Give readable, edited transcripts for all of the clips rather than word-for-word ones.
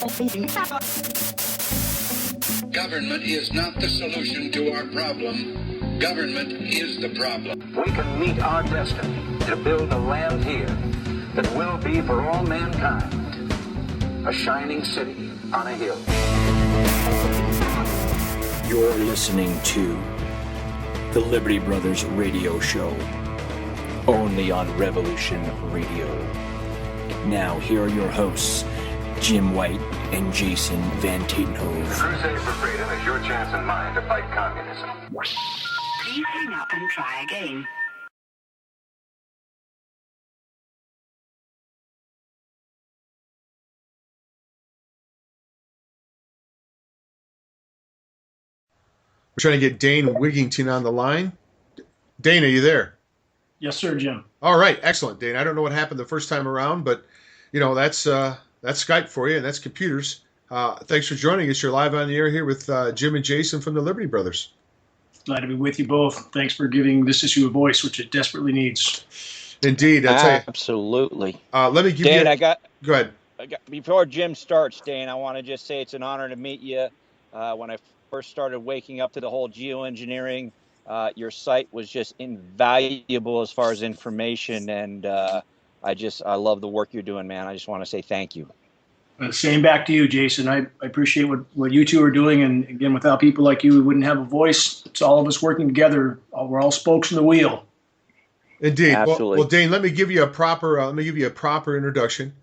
Government is not the solution to our problem. Government is the problem. We can meet our destiny to build a land here that will be for all mankind a shining city on a hill. You're listening to the Liberty Brothers Radio Show, only on Revolution Radio. Now, here are your hosts, Jim White and Jason Van Tatenhove. The crusade for freedom is your chance and mine to fight communism. Please hang up and try again. We're trying to get Dane Wigington on the line. Dane, are you there? Yes, sir, Jim. All right, excellent, Dane. I don't know what happened the first time around, but that's Skype for you, and that's computers. Thanks for joining us. You're live on the air here with Jim and Jason from the Liberty Brothers. Glad to be with you both. Thanks for giving this issue a voice, which it desperately needs. Indeed, I'll tell you. Absolutely. Let me give Dane, you. Go ahead. Before Jim starts, Dane, I want to just say it's an honor to meet you. When I first started waking up to the whole geoengineering, your site was just invaluable as far as information, and I love the work you're doing, man. I just want to say thank you. Same back to you, Jason. I appreciate what you two are doing, and again, without people like you, we wouldn't have a voice. It's all of us working together. We're all spokes in the wheel. Indeed. Absolutely. Well, Dane, let me give you a proper introduction.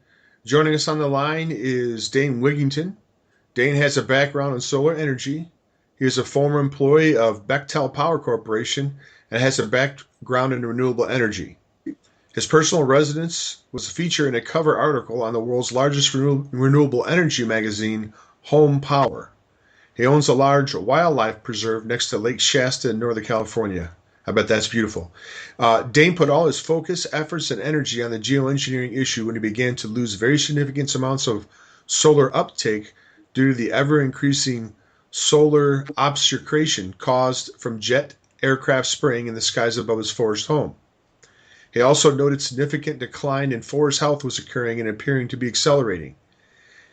Joining us on the line is Dane Wigington. Dane has a background in solar energy. He is a former employee of Bechtel Power Corporation and has a background in renewable energy. His personal residence was featured in a cover article on the world's largest renewable energy magazine, Home Power. He owns a large wildlife preserve next to Lake Shasta in Northern California. I bet that's beautiful. Dane put all his focus, efforts, and energy on the geoengineering issue when he began to lose very significant amounts of solar uptake due to the ever-increasing solar obscuration caused from jet aircraft spraying in the skies above his forest home. He also noted significant decline in forest health was occurring and appearing to be accelerating.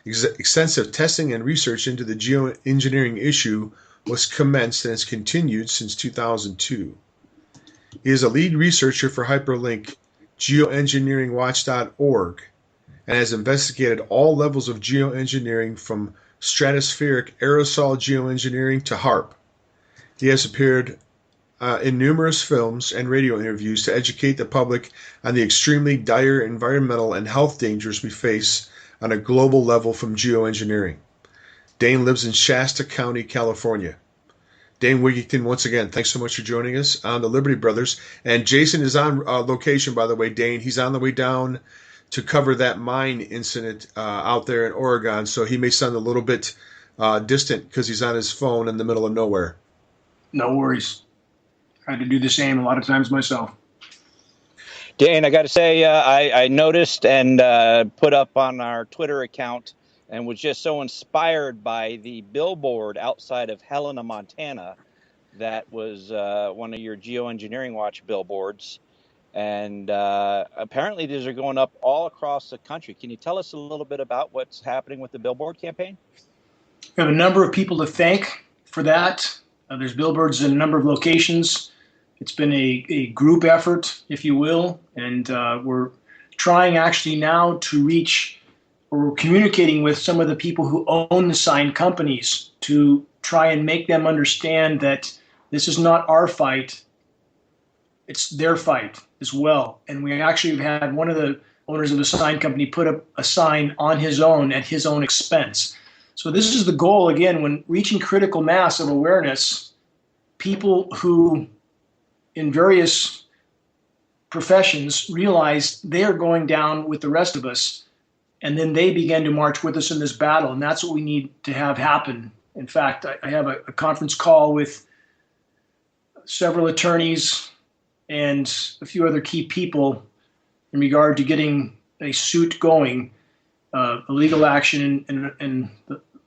Extensive testing and research into the geoengineering issue was commenced and has continued since 2002. He is a lead researcher for hyperlink geoengineeringwatch.org and has investigated all levels of geoengineering from stratospheric aerosol geoengineering to HARP. He has appeared in numerous films and radio interviews to educate the public on the extremely dire environmental and health dangers we face on a global level from geoengineering. Dane lives in Shasta County, California. Dane Wigington, once again, thanks so much for joining us on the Liberty Brothers. And Jason is on location, by the way, Dane. He's on the way down to cover that mine incident out there in Oregon, so he may sound a little bit distant because he's on his phone in the middle of nowhere. No worries. I had to do the same a lot of times myself. Dane, I got to say, I noticed and put up on our Twitter account and was just so inspired by the billboard outside of Helena, Montana. That was one of your Geoengineering Watch billboards. And apparently these are going up all across the country. Can you tell us a little bit about what's happening with the billboard campaign? We have a number of people to thank for that. There's billboards in a number of locations. It's been a group effort, if you will, and we're trying actually now to reach, or we're communicating with some of the people who own the sign companies to try and make them understand that this is not our fight, it's their fight as well. And we actually have had one of the owners of the sign company put up a sign on his own at his own expense. So this is the goal, again, when reaching critical mass of awareness, people who in various professions realize they are going down with the rest of us, and then they begin to march with us in this battle, and that's what we need to have happen. In fact, I have a conference call with several attorneys and a few other key people in regard to getting a suit going, a legal action in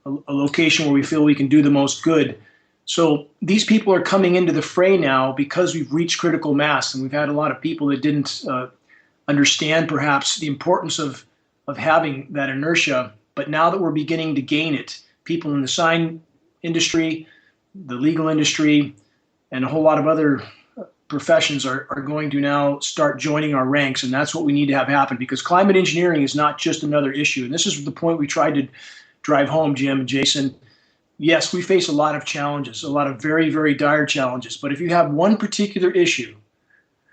a location where we feel we can do the most good. So these people are coming into the fray now because we've reached critical mass, and we've had a lot of people that didn't understand perhaps the importance of having that inertia. But now that we're beginning to gain it, people in the sign industry, the legal industry, and a whole lot of other professions are going to now start joining our ranks, and that's what we need to have happen, because climate engineering is not just another issue. And this is the point we tried to drive home, Jim and Jason. Yes, we face a lot of challenges, a lot of very, very dire challenges. But if you have one particular issue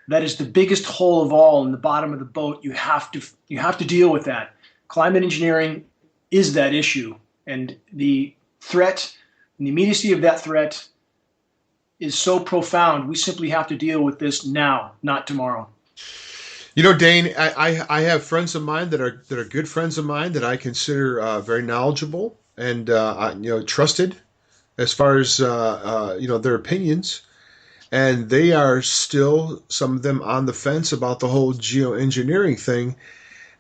that is the biggest hole of all in the bottom of the boat, you have to deal with that. Climate engineering is that issue, and the threat and the immediacy of that threat is so profound. We simply have to deal with this now, not tomorrow. You know, Dane, I have friends of mine that are good friends of mine that I consider very knowledgeable and trusted as far as their opinions, and they are still, some of them, on the fence about the whole geoengineering thing.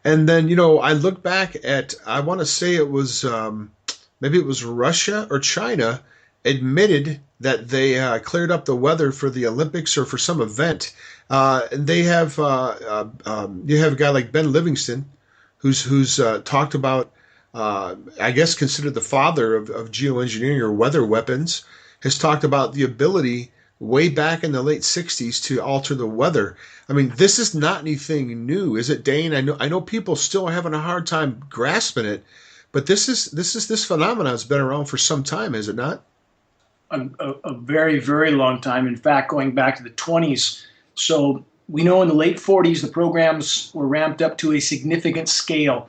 And then I look back at, I want to say it was maybe it was Russia or China admitted that they cleared up the weather for the Olympics or for some event. And they have you have a guy like Ben Livingston, who's talked about, I guess considered the father of geoengineering or weather weapons, has talked about the ability way back in the late 60s to alter the weather. I mean, this is not anything new, is it, Dane? I know people still are having a hard time grasping it, but this phenomenon has been around for some time, is it not? A very, very long time. In fact, going back to the 20s. So we know in the late 40s, the programs were ramped up to a significant scale.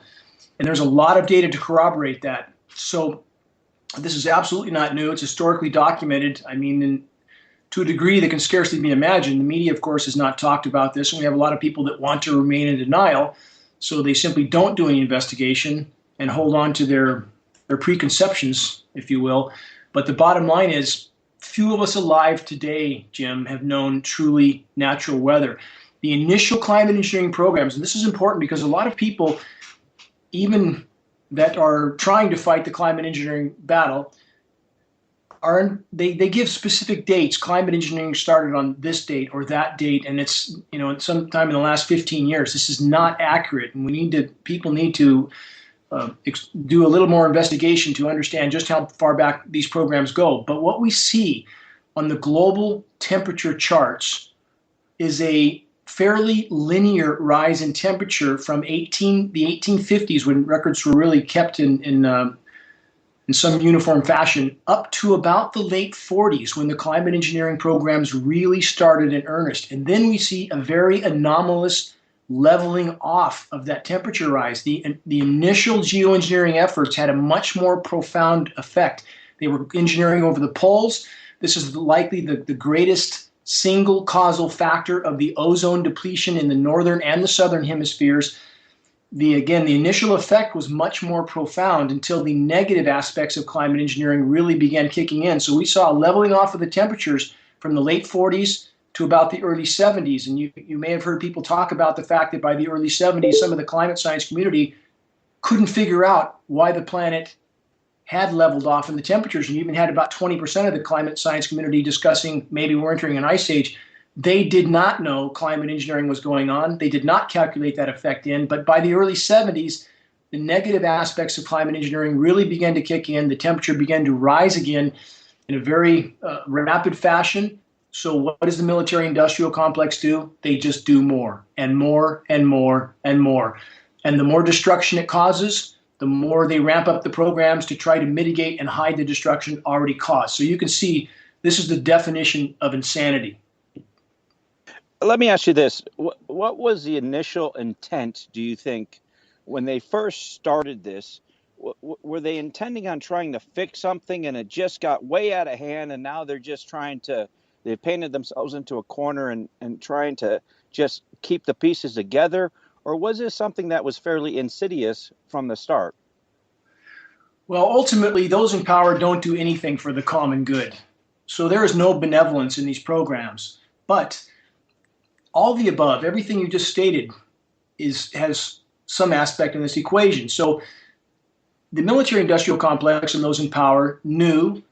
And there's a lot of data to corroborate that. So this is absolutely not new. It's historically documented. I mean, to a degree that can scarcely be imagined. The media, of course, has not talked about this. And we have a lot of people that want to remain in denial. So they simply don't do any investigation and hold on to their preconceptions, if you will. But the bottom line is, few of us alive today, Jim, have known truly natural weather. The initial climate engineering programs, and this is important because a lot of people, even that are trying to fight the climate engineering battle, they give specific dates. Climate engineering started on this date or that date, and it's sometime in the last 15 years. This is not accurate, and people need to do a little more investigation to understand just how far back these programs go. But what we see on the global temperature charts is a fairly linear rise in temperature from the 1850s, when records were really kept in some uniform fashion, up to about the late 40s, when the climate engineering programs really started in earnest. And then we see a very anomalous leveling off of that temperature rise. The initial geoengineering efforts had a much more profound effect. They were engineering over the poles. This is likely the greatest single causal factor of the ozone depletion in the northern and the southern hemispheres. The initial effect was much more profound until the negative aspects of climate engineering really began kicking in. So we saw a leveling off of the temperatures from the late 40s to about the early 70s. And you may have heard people talk about the fact that by the early 70s, some of the climate science community couldn't figure out why the planet had leveled off in the temperatures. And you even had about 20% of the climate science community discussing maybe we're entering an ice age. They did not know climate engineering was going on. They did not calculate that effect in. But by the early 70s, the negative aspects of climate engineering really began to kick in. The temperature began to rise again in a very rapid fashion. So what does the military-industrial complex do? They just do more and more and more and more. And the more destruction it causes, the more they ramp up the programs to try to mitigate and hide the destruction already caused. So you can see this is the definition of insanity. Let me ask you this. What was the initial intent, do you think, when they first started this? Were they intending on trying to fix something and it just got way out of hand, and now they're just they've painted themselves into a corner and trying to just keep the pieces together? Or was this something that was fairly insidious from the start? Well, ultimately, those in power don't do anything for the common good. So there is no benevolence in these programs. But all the above, everything you just stated, has some aspect in this equation. So the military-industrial complex and those in power knew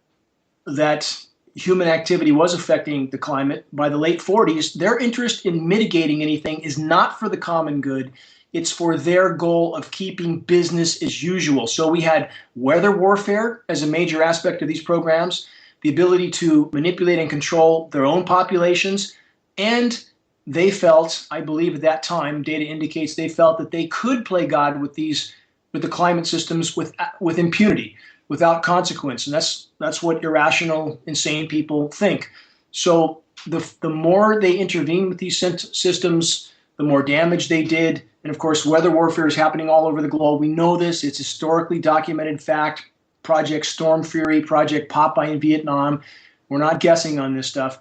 that human activity was affecting the climate. By the late 40s, their interest in mitigating anything is not for the common good. It's for their goal of keeping business as usual. So we had weather warfare as a major aspect of these programs, the ability to manipulate and control their own populations, and they felt, I believe at that time, data indicates they felt that they could play God with the climate systems with impunity, without consequence. And that's what irrational, insane people think. So the more they intervened with these systems, the more damage they did. And of course, weather warfare is happening all over the globe. We know this. It's historically documented fact. Project Storm Fury, Project Popeye in Vietnam. We're not guessing on this stuff.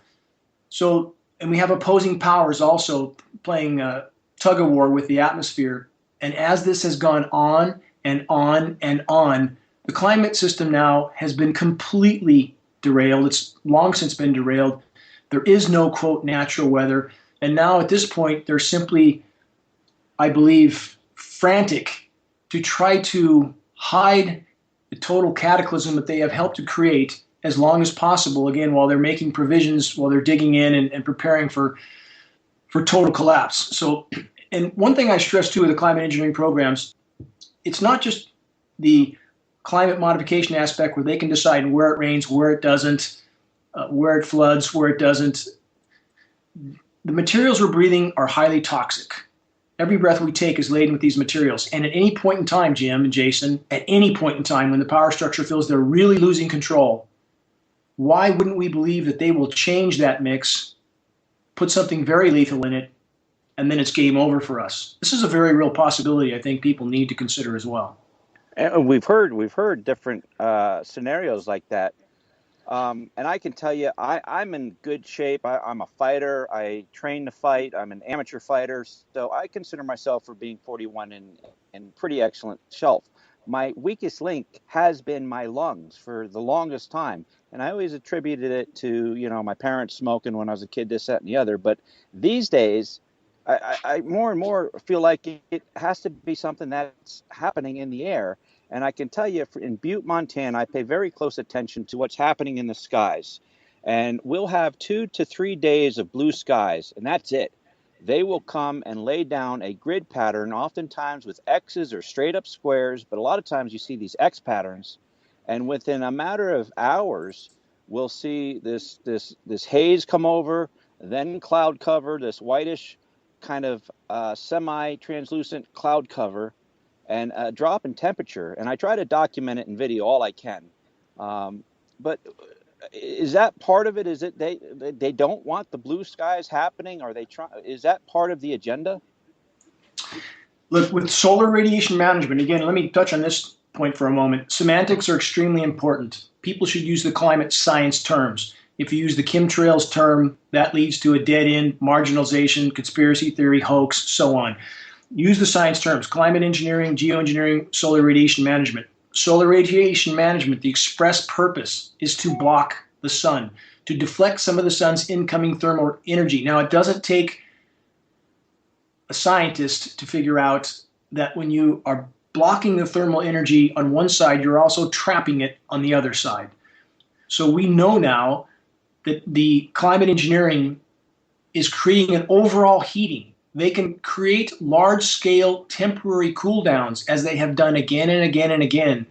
So, and we have opposing powers also playing tug of war with the atmosphere. And as this has gone on and on and on, the climate system now has been completely derailed. It's long since been derailed. There is no, quote, natural weather. And now at this point, they're simply, I believe, frantic to try to hide the total cataclysm that they have helped to create as long as possible, again, while they're making provisions, while they're digging in and preparing for total collapse. So, and one thing I stress too with the climate engineering programs, it's not just the climate modification aspect where they can decide where it rains, where it doesn't, where it floods, where it doesn't. The materials we're breathing are highly toxic. Every breath we take is laden with these materials. And at any point in time, Jim and Jason, at any point in time when the power structure feels they're really losing control, why wouldn't we believe that they will change that mix, put something very lethal in it, and then it's game over for us? This is a very real possibility I think people need to consider as well. And we've heard different scenarios like that. And I can tell you, I'm in good shape. I'm a fighter. I train to fight. I'm an amateur fighter. So I consider myself for being 41 in pretty excellent health. My weakest link has been my lungs for the longest time. And I always attributed it to, my parents smoking when I was a kid, this, that, and the other. But these days, I more and more feel like it has to be something that's happening in the air. And I can tell you, in Butte, Montana, I pay very close attention to what's happening in the skies. And we'll have 2 to 3 days of blue skies, and that's it. They will come and lay down a grid pattern, oftentimes with X's or straight up squares, but a lot of times you see these X patterns. And within a matter of hours, we'll see this haze come over, then cloud cover, this whitish kind of semi-translucent cloud cover, and a drop in temperature. And I try to document it in video all I can. But is that part of it? Is it they don't want the blue skies happening? Are they is that part of the agenda? Look, with solar radiation management, again, let me touch on this point for a moment. Semantics are extremely important. People should use the climate science terms. If you use the chemtrails term, that leads to a dead end, marginalization, conspiracy theory, hoax, so on. Use the science terms: climate engineering, geoengineering, solar radiation management. Solar radiation management, the express purpose is to block the sun, to deflect some of the sun's incoming thermal energy. Now, it doesn't take a scientist to figure out that when you are blocking the thermal energy on one side, you're also trapping it on the other side. So we know now that the climate engineering is creating an overall heating. They can create large-scale temporary cool downs, as they have done again and again and again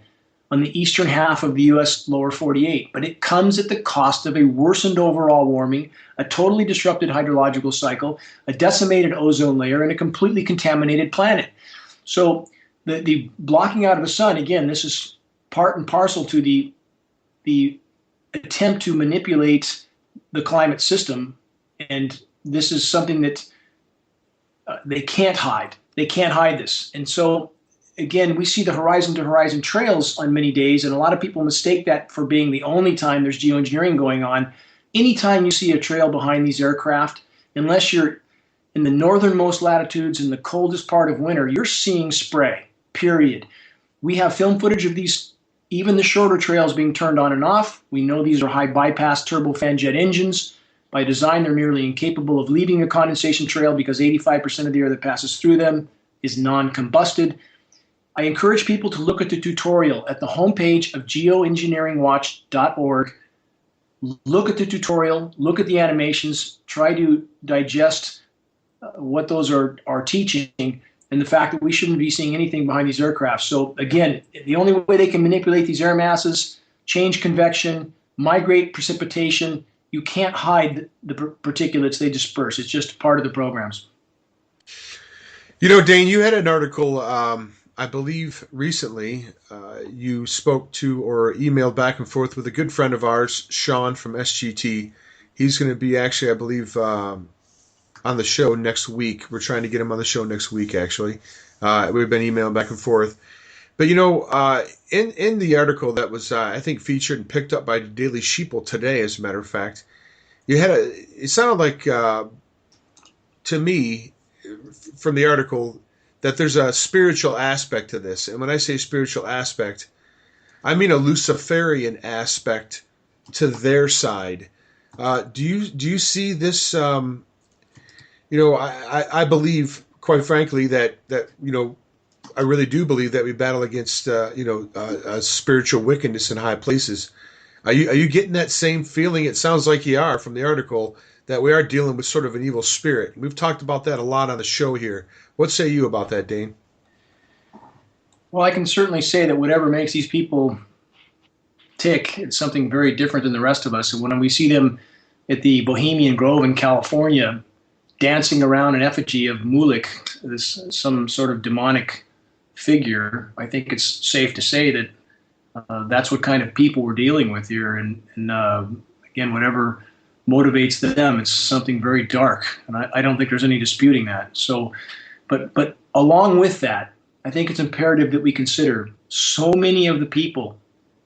on the eastern half of the U.S. lower 48. But it comes at the cost of a worsened overall warming, a totally disrupted hydrological cycle, a decimated ozone layer, and a completely contaminated planet. So the blocking out of the sun, again, this is part and parcel to the attempt to manipulate the climate system. And this is something that they can't hide. They can't hide this. And so, again, we see the horizon-to-horizon trails on many days, and a lot of people mistake that for being the only time there's geoengineering going on. Anytime you see a trail behind these aircraft, unless you're in the northernmost latitudes in the coldest part of winter, you're seeing spray, period. We have film footage of these, even the shorter trails, being turned on and off. We know these are high bypass turbofan jet engines. By design, they're nearly incapable of leaving a condensation trail because 85% of the air that passes through them is non-combusted. I encourage people to look at the tutorial at the homepage of geoengineeringwatch.org. Look at the tutorial, look at the animations, try to digest what those are teaching, and and the fact that we shouldn't be seeing anything behind these aircraft. So again, the only way they can manipulate these air masses, change convection, migrate precipitation, you can't hide the particulates they disperse. It's just part of the programs. You know, Dane, you had an article, I believe recently, you spoke to or emailed back and forth with a good friend of ours, Sean from SGT. He's going to be actually, I believe, on the show next week. We're trying to get him on the show next week, actually. We've been emailing back and forth. But, you know, in the article that was, I think, featured and picked up by the Daily Sheeple today, as a matter of fact, it sounded like, to me, from the article, that there's a spiritual aspect to this. And when I say spiritual aspect, I mean a Luciferian aspect to their side. Do you see this? You know, I believe, quite frankly, that you know, I really do believe that we battle against spiritual wickedness in high places. Are you getting that same feeling? It sounds like you are from the article, that we are dealing with sort of an evil spirit. We've talked about that a lot on the show here. What say you about that, Dane? Well, I can certainly say that whatever makes these people tick, it's something very different than the rest of us. And when we see them at the Bohemian Grove in California dancing around an effigy of Mulek, some sort of demonic figure, I think it's safe to say that that's what kind of people we're dealing with here. And again, whatever motivates them, it's something very dark. And I don't think there's any disputing that. So, but along with that, I think it's imperative that we consider so many of the people,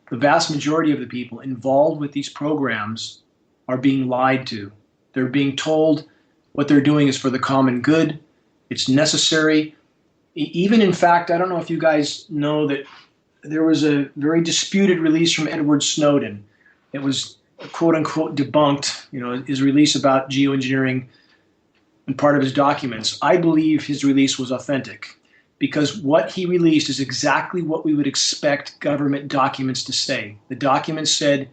the vast majority of the people involved with these programs are being lied to. They're being told what they're doing is for the common good. It's necessary. Even, in fact, I don't know if you guys know that there was a very disputed release from Edward Snowden. It was quote unquote debunked, you know, his release about geoengineering and part of his documents. I believe his release was authentic because what he released is exactly what we would expect government documents to say. The documents said,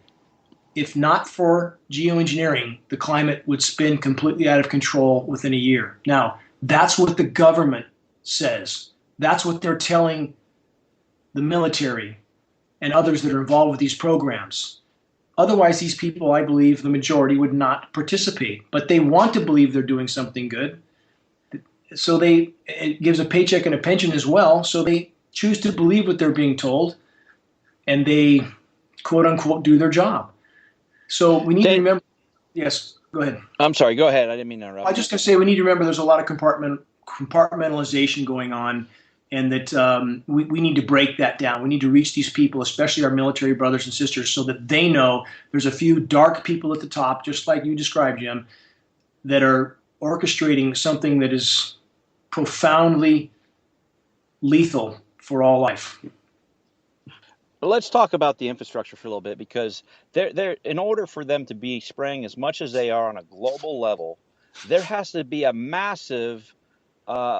if not for geoengineering, the climate would spin completely out of control within a year. Now, that's what the government says. That's what they're telling the military and others that are involved with these programs. Otherwise, these people, I believe, the majority would not participate. But they want to believe they're doing something good. So it gives a paycheck and a pension as well. So they choose to believe what they're being told. And they, quote unquote, do their job. So we need to remember. Yes, go ahead. I'm sorry, go ahead. I didn't mean to interrupt. I was just going to say we need to remember there's a lot of compartmentalization going on. And that we need to break that down. We need to reach these people, especially our military brothers and sisters, so that they know there's a few dark people at the top, just like you described, Jim, that are orchestrating something that is profoundly lethal for all life. But let's talk about the infrastructure for a little bit, because they're in order for them to be spraying as much as they are on a global level, there has to be a massive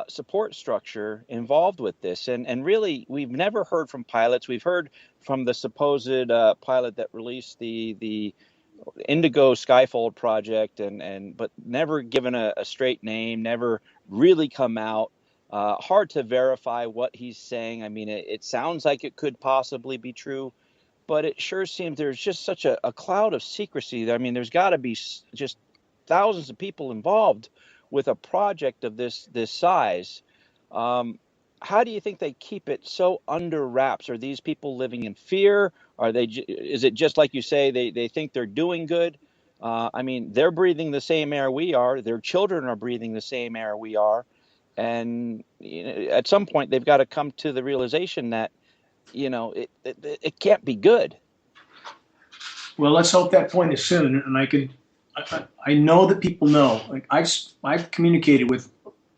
support structure involved with this. And really, we've never heard from pilots. We've heard from the supposed pilot that released the Indigo Skyfold project, but never given a straight name, never really come out. Hard to verify what he's saying. I mean, it sounds like it could possibly be true, but it sure seems there's just such a cloud of secrecy. I mean, there's got to be just thousands of people involved with a project of this size. How do you think they keep it so under wraps? Are these people living in fear? Is it just like you say, they think they're doing good? I mean, they're breathing the same air we are. Their children are breathing the same air we are. And at some point, they've got to come to the realization that, it can't be good. Well, let's hope that point is soon. And I know that people know. Like I've communicated with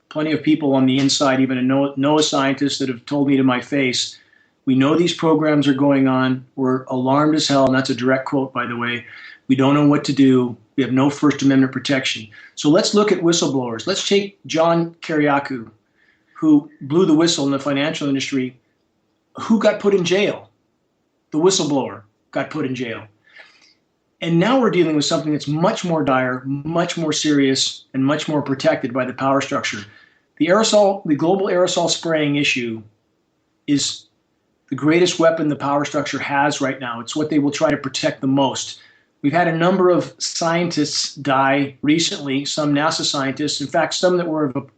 plenty of people on the inside, even a NOAA scientists that have told me to my face, we know these programs are going on. We're alarmed as hell, and that's a direct quote, by the way. We don't know what to do. We have no First Amendment protection. So let's look at whistleblowers. Let's take John Kiriakou, who blew the whistle in the financial industry. Who got put in jail? The whistleblower got put in jail. And now we're dealing with something that's much more dire, much more serious, and much more protected by the power structure. the global aerosol spraying issue is the greatest weapon the power structure has right now. It's what they will try to protect the most. We've had a number of scientists die recently, some NASA scientists, in fact, some that were of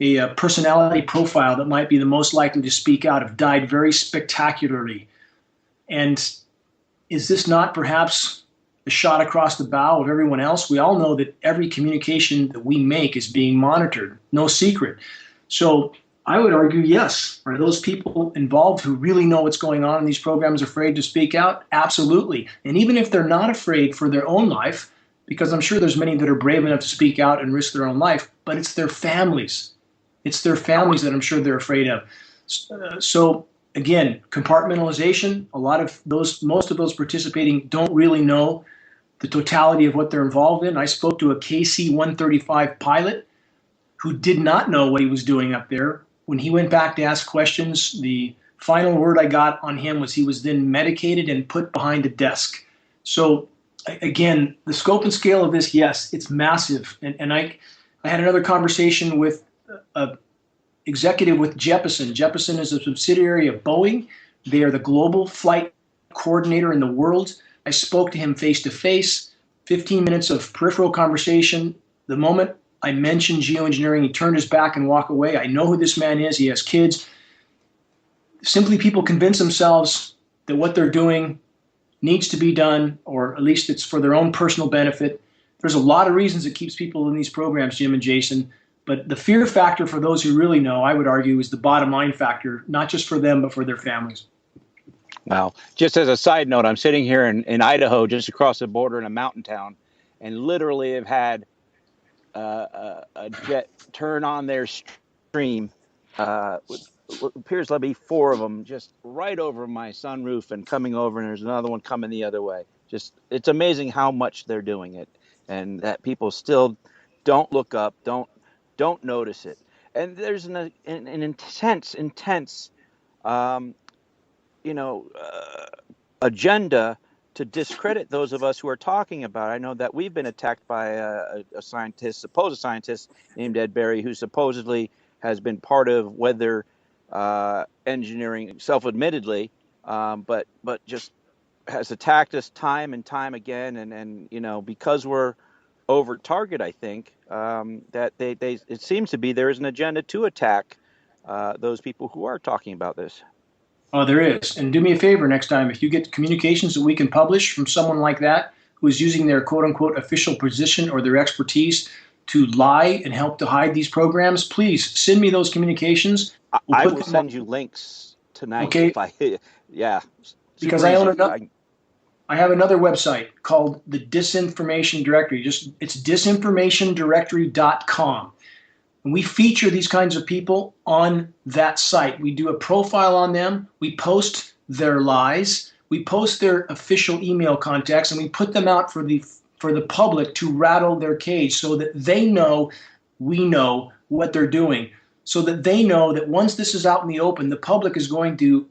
a personality profile that might be the most likely to speak out have died very spectacularly. And is this not perhaps a shot across the bow of everyone else? We all know that every communication that we make is being monitored, no secret. So I would argue, yes. Are those people involved who really know what's going on in these programs afraid to speak out? Absolutely. And even if they're not afraid for their own life, because I'm sure there's many that are brave enough to speak out and risk their own life, but it's their families. It's their families that I'm sure they're afraid of. So again, compartmentalization, most of those participating don't really know the totality of what they're involved in. I spoke to a KC-135 pilot who did not know what he was doing up there. When he went back to ask questions, the final word I got on him was he was then medicated and put behind a desk. So again, the scope and scale of this, yes, it's massive. And I had another conversation with an executive with Jeppesen. Jeppesen is a subsidiary of Boeing. They are the global flight coordinator in the world. I spoke to him face to face, 15 minutes of peripheral conversation. The moment I mentioned geoengineering, he turned his back and walked away. I know who this man is. He has kids. Simply people convince themselves that what they're doing needs to be done, or at least it's for their own personal benefit. There's a lot of reasons it keeps people in these programs, Jim and Jason. But the fear factor for those who really know, I would argue, is the bottom line factor, not just for them, but for their families. Wow. Just as a side note, I'm sitting here in Idaho, just across the border in a mountain town, and literally have had a jet turn on their stream. What appears to be 4 of them just right over my sunroof and coming over, and there's another one coming the other way. Just, it's amazing how much they're doing it, and that people still don't look up, don't notice it. And there's an intense agenda to discredit those of us who are talking about it. I know that we've been attacked by a supposed scientist named Ed Berry, who supposedly has been part of weather engineering, self-admittedly, but just has attacked us time and time again. And because we're over target, I think that it seems to be there is an agenda to attack those people who are talking about this. Oh, there is. And do me a favor next time, if you get communications that we can publish from someone like that who is using their quote-unquote official position or their expertise to lie and help to hide these programs, please send me those communications. I will send you links tonight. Okay. Because I have another website called the Disinformation Directory. It's disinformationdirectory.com. And we feature these kinds of people on that site. We do a profile on them. We post their lies. We post their official email contacts, and we put them out for the public to rattle their cage so that they know we know what they're doing, so that they know that once this is out in the open, the public is going to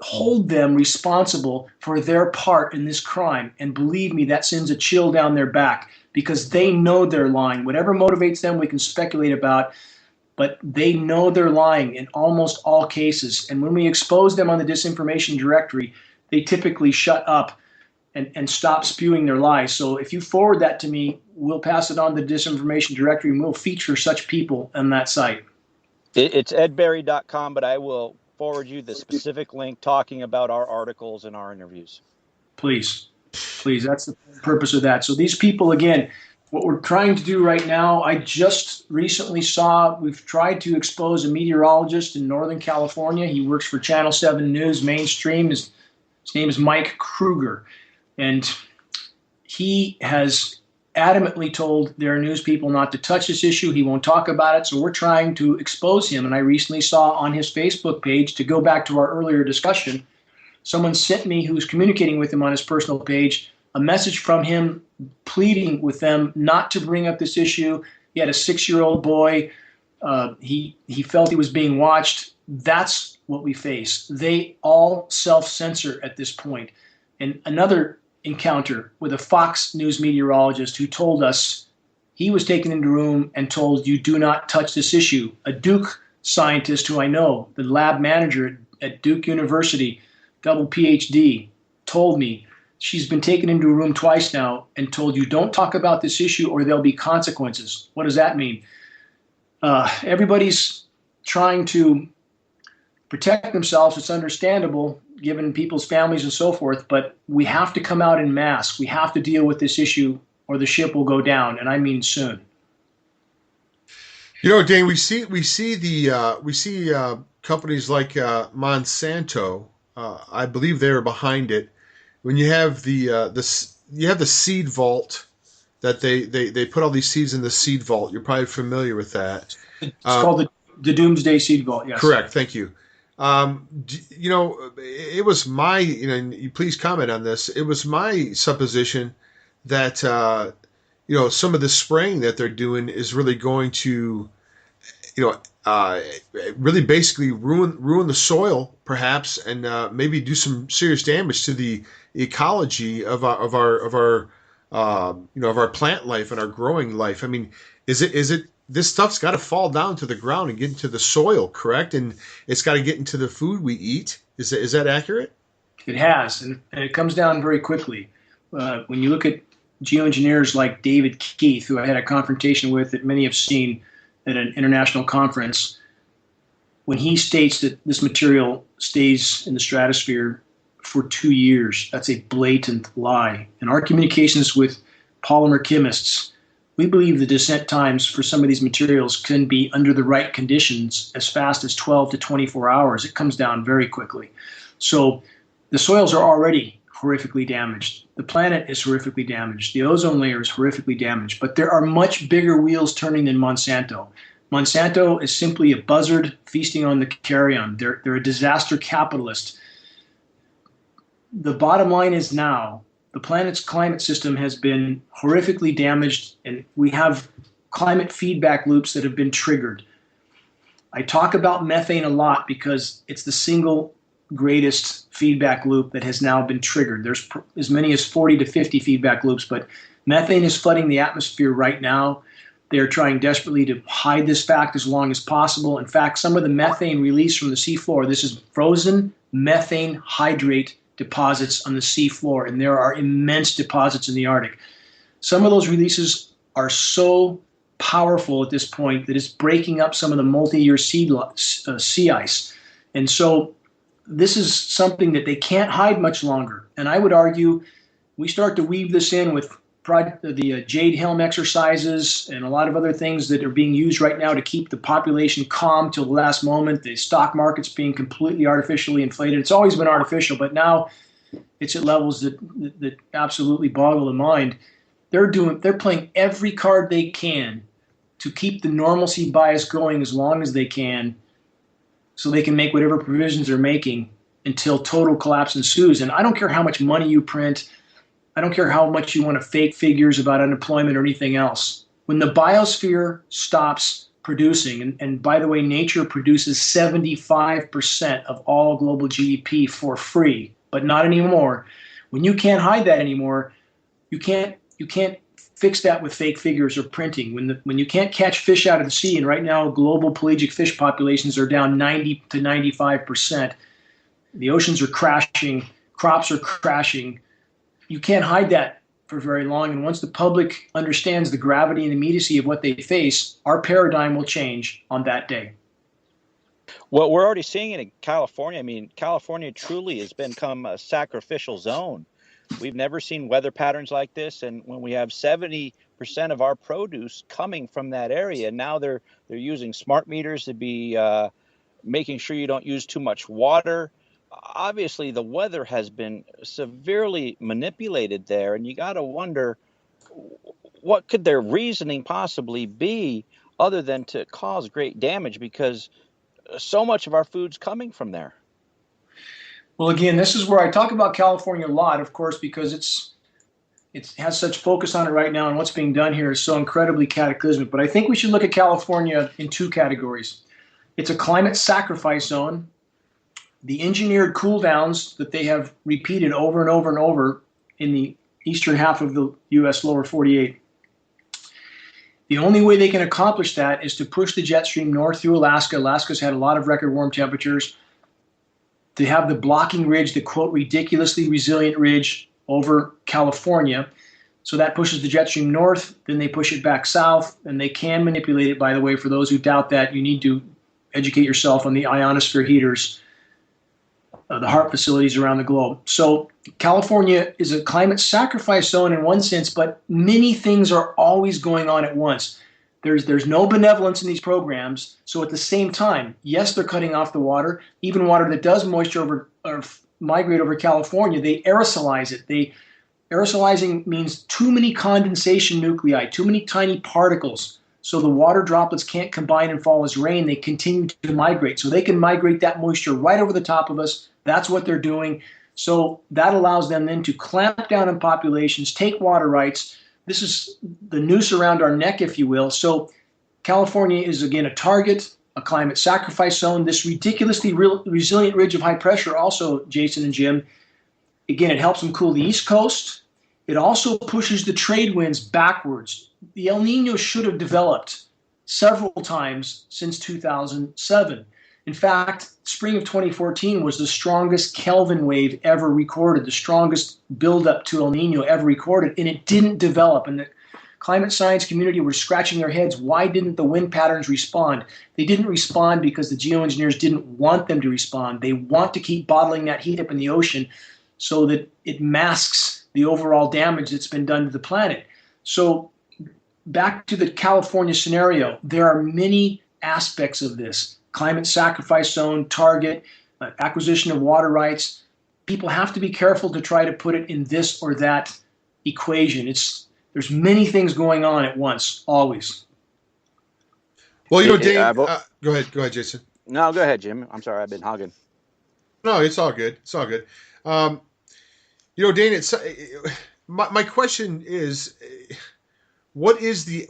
hold them responsible for their part in this crime. And believe me, that sends a chill down their back, because they know they're lying. Whatever motivates them, we can speculate about, but they know they're lying in almost all cases. And when we expose them on the Disinformation Directory, they typically shut up and stop spewing their lies. So if you forward that to me, we'll pass it on to the Disinformation Directory, and we'll feature such people on that site. It's edberry.com, but I will forward you the specific link talking about our articles and our interviews. Please, that's the purpose of that. So these people, again, what we're trying to do right now, I just recently we've tried to expose a meteorologist in Northern California. He works for Channel 7 News Mainstream. His name is Mike Kruger. And he has adamantly told their news people not to touch this issue. He won't talk about it. So we're trying to expose him. And I recently saw on his Facebook page, to go back to our earlier discussion, someone sent me, who's communicating with him on his personal page, a message from him pleading with them not to bring up this issue. He had a 6-year-old boy. He felt he was being watched. That's what we face. They all self-censor at this point. And another encounter with a Fox News meteorologist who told us He was taken into a room and told, you do not touch this issue. A Duke scientist who I know, the lab manager at Duke University, double PhD, told me she's been taken into a room twice now and told, you don't talk about this issue or there'll be consequences. What does that mean? Everybody's trying to protect themselves. It's understandable given people's families and so forth, but we have to come out en masse. We have to deal with this issue or the ship will go down, and I mean soon. You know, Dane, we see companies like Monsanto. I believe they are behind it. When you have the seed vault that they put all these seeds in the seed vault. You're probably familiar with that. It's called the Doomsday Seed Vault. Yes. Correct. Thank you. You know, it was my, you know, and you please comment on this. It was my supposition that, you know, some of the spraying that they're doing is really going to, you know, really basically ruin the soil, perhaps, and maybe do some serious damage to the ecology of our plant life and our growing life. I mean, is it this stuff's got to fall down to the ground and get into the soil, correct? And it's got to get into the food we eat. Is that accurate? It has, and it comes down very quickly. When you look at geoengineers like David Keith, who I had a confrontation with that many have seen at an international conference, when he states that this material stays in the stratosphere for 2 years, that's a blatant lie. In our communications with polymer chemists, we believe the descent times for some of these materials can be, under the right conditions, as fast as 12 to 24 hours. It comes down very quickly. So the soils are already horrifically damaged. The planet is horrifically damaged. The ozone layer is horrifically damaged. But there are much bigger wheels turning than Monsanto. Monsanto is simply a buzzard feasting on the carrion. They're a disaster capitalist. The bottom line is now, the planet's climate system has been horrifically damaged, and we have climate feedback loops that have been triggered. I talk about methane a lot because it's the single greatest feedback loop that has now been triggered. There's as many as 40 to 50 feedback loops, but methane is flooding the atmosphere right now. They're trying desperately to hide this fact as long as possible. In fact, some of the methane released from the seafloor, this is frozen methane hydrate deposits on the seafloor, and there are immense deposits in the Arctic. Some of those releases are so powerful at this point that it's breaking up some of the multi-year sea ice. And so this is something that they can't hide much longer. And I would argue we start to weave this in with the Jade Helm exercises and a lot of other things that are being used right now to keep the population calm till the last moment. The stock market's being completely artificially inflated. It's always been artificial, but now it's at levels that absolutely boggle the mind. They're playing every card they can to keep the normalcy bias going as long as they can, so they can make whatever provisions they're making until total collapse ensues. And I don't care how much money you print. I don't care how much you want to fake figures about unemployment or anything else. When the biosphere stops producing, and by the way, nature produces 75% of all global GDP for free, but not anymore. When you can't hide that anymore, you can't fix that with fake figures or printing. When you can't catch fish out of the sea, and right now global pelagic fish populations are down 90 to 95%, the oceans are crashing, crops are crashing. You can't hide that for very long. And once the public understands the gravity and immediacy of what they face, our paradigm will change on that day. Well, we're already seeing it in California. I mean, California truly has become a sacrificial zone. We've never seen weather patterns like this. And when we have 70% of our produce coming from that area, now they're using smart meters to be making sure you don't use too much water. Obviously, the weather has been severely manipulated there, and you got to wonder, what could their reasoning possibly be other than to cause great damage, because so much of our food's coming from there. Well, again, this is where I talk about California a lot, of course, because it has such focus on it right now, and what's being done here is so incredibly cataclysmic. But I think we should look at California in two categories. It's a climate sacrifice zone. The engineered cool downs that they have repeated over and over and over in the eastern half of the U.S. lower 48. The only way they can accomplish that is to push the jet stream north through Alaska. Alaska's had a lot of record warm temperatures. To have the blocking ridge, the quote ridiculously resilient ridge over California. So that pushes the jet stream north, then they push it back south, and they can manipulate it, by the way. For those who doubt that, you need to educate yourself on the ionosphere heaters, the HARP facilities around the globe. So California is a climate sacrifice zone in one sense, but many things are always going on at once. There's no benevolence in these programs. So at the same time, yes, they're cutting off the water, even water that does moisture or migrate over California, they aerosolize it. Aerosolizing means too many condensation nuclei, too many tiny particles. So the water droplets can't combine and fall as rain. They continue to migrate. So they can migrate that moisture right over the top of us. That's what they're doing. So that allows them then to clamp down on populations, take water rights. This is the noose around our neck, if you will. So California is, again, a target, a climate sacrifice zone. This ridiculously resilient ridge of high pressure also, Jason and Jim, again, it helps them cool the East Coast. It also pushes the trade winds backwards. The El Nino should have developed several times since 2007. In fact, spring of 2014 was the strongest Kelvin wave ever recorded, the strongest buildup to El Nino ever recorded, and it didn't develop. And the climate science community were scratching their heads. Why didn't the wind patterns respond? They didn't respond because the geoengineers didn't want them to respond. They want to keep bottling that heat up in the ocean so that it masks the overall damage that's been done to the planet. So back to the California scenario, there are many aspects of this. Climate sacrifice zone, target, acquisition of water rights. People have to be careful to try to put it in this or that equation. There's many things going on at once, always. Well, Dane, go ahead, Jason. No, go ahead, Jim. I'm sorry, I've been hogging. No, it's all good. It's all good. Dane, my question is, what is the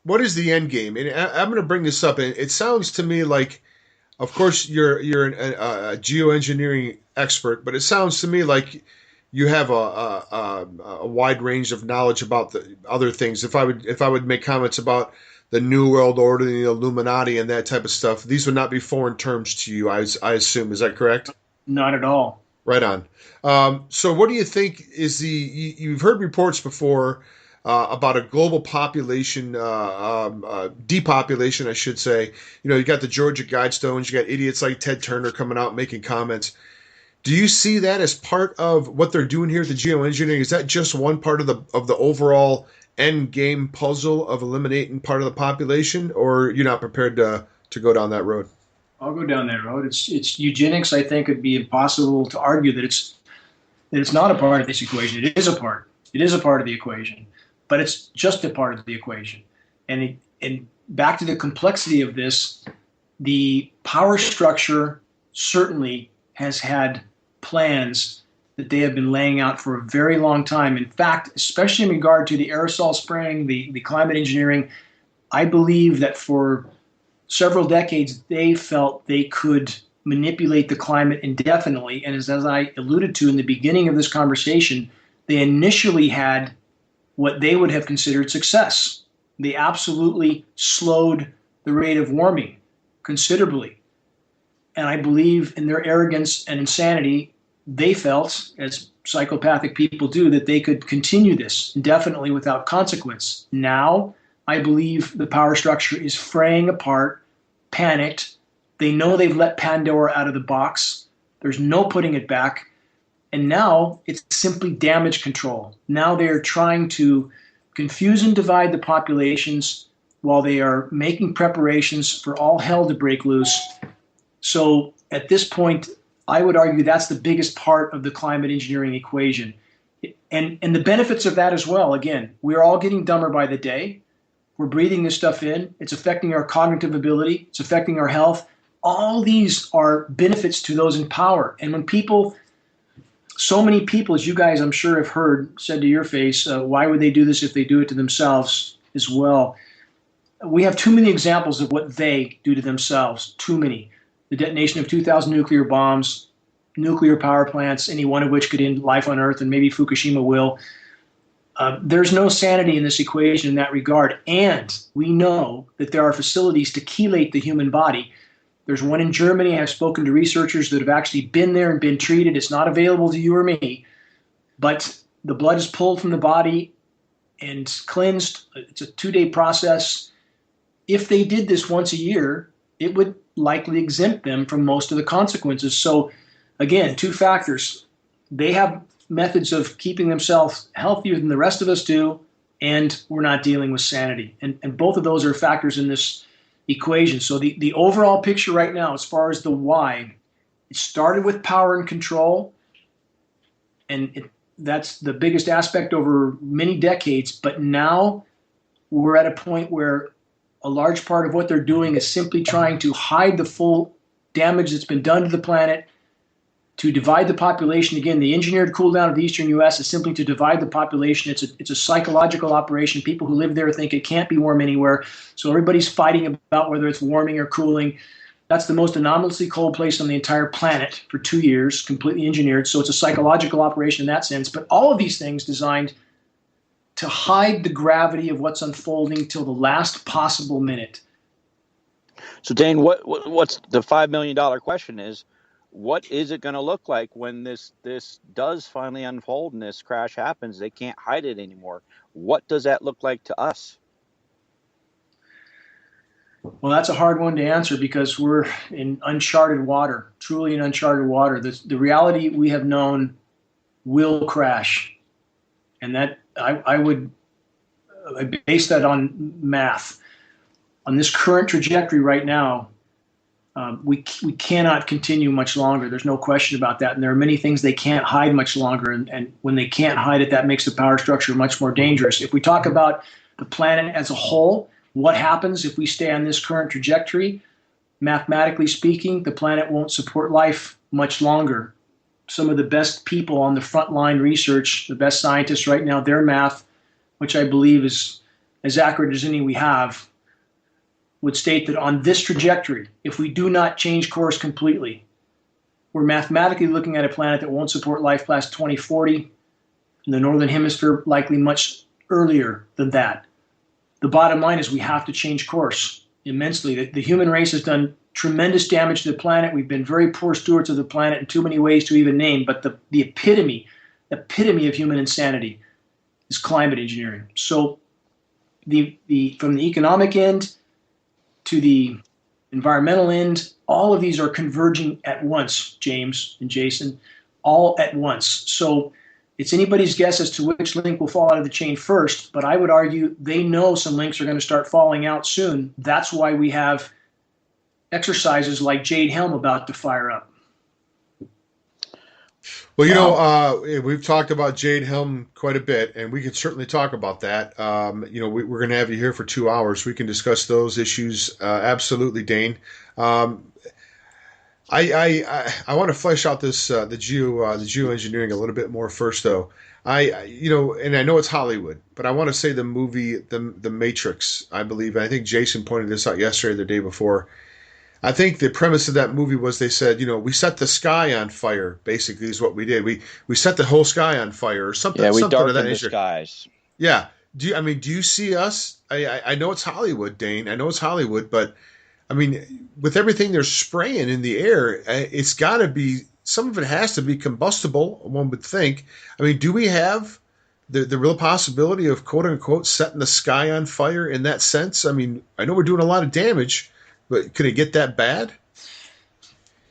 what is the end game? And I'm going to bring this up, and it sounds to me like, of course, you're a geoengineering expert, but it sounds to me like you have a wide range of knowledge about the other things. If I would make comments about the New World Order, the Illuminati, and that type of stuff, these would not be foreign terms to you, I assume. Is that correct? Not at all. Right on. So what do you think is you've heard reports before about a global population, depopulation, I should say. You got the Georgia Guidestones, you got idiots like Ted Turner coming out making comments. Do you see that as part of what they're doing here, the geoengineering? Is that just one part of the overall end game puzzle of eliminating part of the population, or you're not prepared to go down that road? I'll go down that road. It's eugenics. I think it'd be impossible to argue that it's not a part of this equation. It is a part. It is a part of the equation, but it's just a part of the equation. And back to the complexity of this, the power structure certainly has had plans that they have been laying out for a very long time. In fact, especially in regard to the aerosol spraying, the climate engineering, I believe that for several decades they felt they could manipulate the climate indefinitely. And as I alluded to in the beginning of this conversation, they initially had what they would have considered success. They absolutely slowed the rate of warming considerably. And I believe in their arrogance and insanity, they felt, as psychopathic people do, that they could continue this indefinitely without consequence. Now, I believe the power structure is fraying apart, panicked. They know they've let Pandora out of the box. There's no putting it back. And now it's simply damage control. Now they're trying to confuse and divide the populations while they are making preparations for all hell to break loose. So at this point, I would argue that's the biggest part of the climate engineering equation. And the benefits of that as well, again, we're all getting dumber by the day. We're breathing this stuff in. It's affecting our cognitive ability. It's affecting our health. All these are benefits to those in power. And when people, so many people, as you guys I'm sure have heard, said to your face, why would they do this if they do it to themselves as well? We have too many examples of what they do to themselves, too many. The detonation of 2,000 nuclear bombs, nuclear power plants, any one of which could end life on Earth, and maybe Fukushima will. There's no sanity in this equation in that regard. And we know that there are facilities to chelate the human body. There's one in Germany. I've spoken to researchers that have actually been there and been treated. It's not available to you or me, but the blood is pulled from the body and cleansed. It's a 2-day process. If they did this once a year, it would likely exempt them from most of the consequences. So again, 2 factors. They have methods of keeping themselves healthier than the rest of us do, and we're not dealing with sanity. And both of those are factors in this equation. So the overall picture right now, as far as the why, it started with power and control, and that's the biggest aspect over many decades. But now we're at a point where a large part of what they're doing is simply trying to hide the full damage that's been done to the planet, to divide the population. Again, the engineered cool down of the eastern U.S. is simply to divide the population. It's a psychological operation. People who live there think it can't be warm anywhere, so everybody's fighting about whether it's warming or cooling. That's the most anomalously cold place on the entire planet for 2 years, completely engineered. So it's a psychological operation in that sense. But all of these things designed to hide the gravity of what's unfolding till the last possible minute. So, Dane, what's the $5 million question is, what is it going to look like when this does finally unfold and this crash happens? They can't hide it anymore. What does that look like to us? Well, that's a hard one to answer because we're in uncharted water, truly in uncharted water. The reality we have known will crash. And that I would base that on math. On this current trajectory right now, we cannot continue much longer. There's no question about that. And there are many things they can't hide much longer. And when they can't hide it, that makes the power structure much more dangerous. If we talk about the planet as a whole, what happens if we stay on this current trajectory? Mathematically speaking, the planet won't support life much longer. Some of the best people on the front line research, the best scientists right now, their math, which I believe is as accurate as any we have, would state that on this trajectory, if we do not change course completely, we're mathematically looking at a planet that won't support life past 2040, in the northern hemisphere likely much earlier than that. The bottom line is we have to change course immensely. The human race has done tremendous damage to the planet. We've been very poor stewards of the planet in too many ways to even name, but the epitome of human insanity is climate engineering. So from the economic end to the environmental end, all of these are converging at once, James and Jason, all at once. So it's anybody's guess as to which link will fall out of the chain first, but I would argue they know some links are going to start falling out soon. That's why we have exercises like Jade Helm about to fire up. Well, we've talked about Jade Helm quite a bit, and we can certainly talk about that. We're going to have you here for 2 hours. We can discuss those issues. Absolutely, Dane. I want to flesh out this the geoengineering a little bit more first, though. And I know it's Hollywood, but I want to say the movie The Matrix. I believe, and I think Jason pointed this out yesterday or the day before. I think the premise of that movie was they said, we set the sky on fire, basically, is what we did. We set the whole sky on fire or something. Yeah, we something darkened the skies. Yeah. Do you see us? I know it's Hollywood, Dane. I know it's Hollywood, but, with everything they're spraying in the air, it's got to be, some of it has to be combustible, one would think. Do we have the real possibility of, quote-unquote, setting the sky on fire in that sense? I know we're doing a lot of damage, but could it get that bad?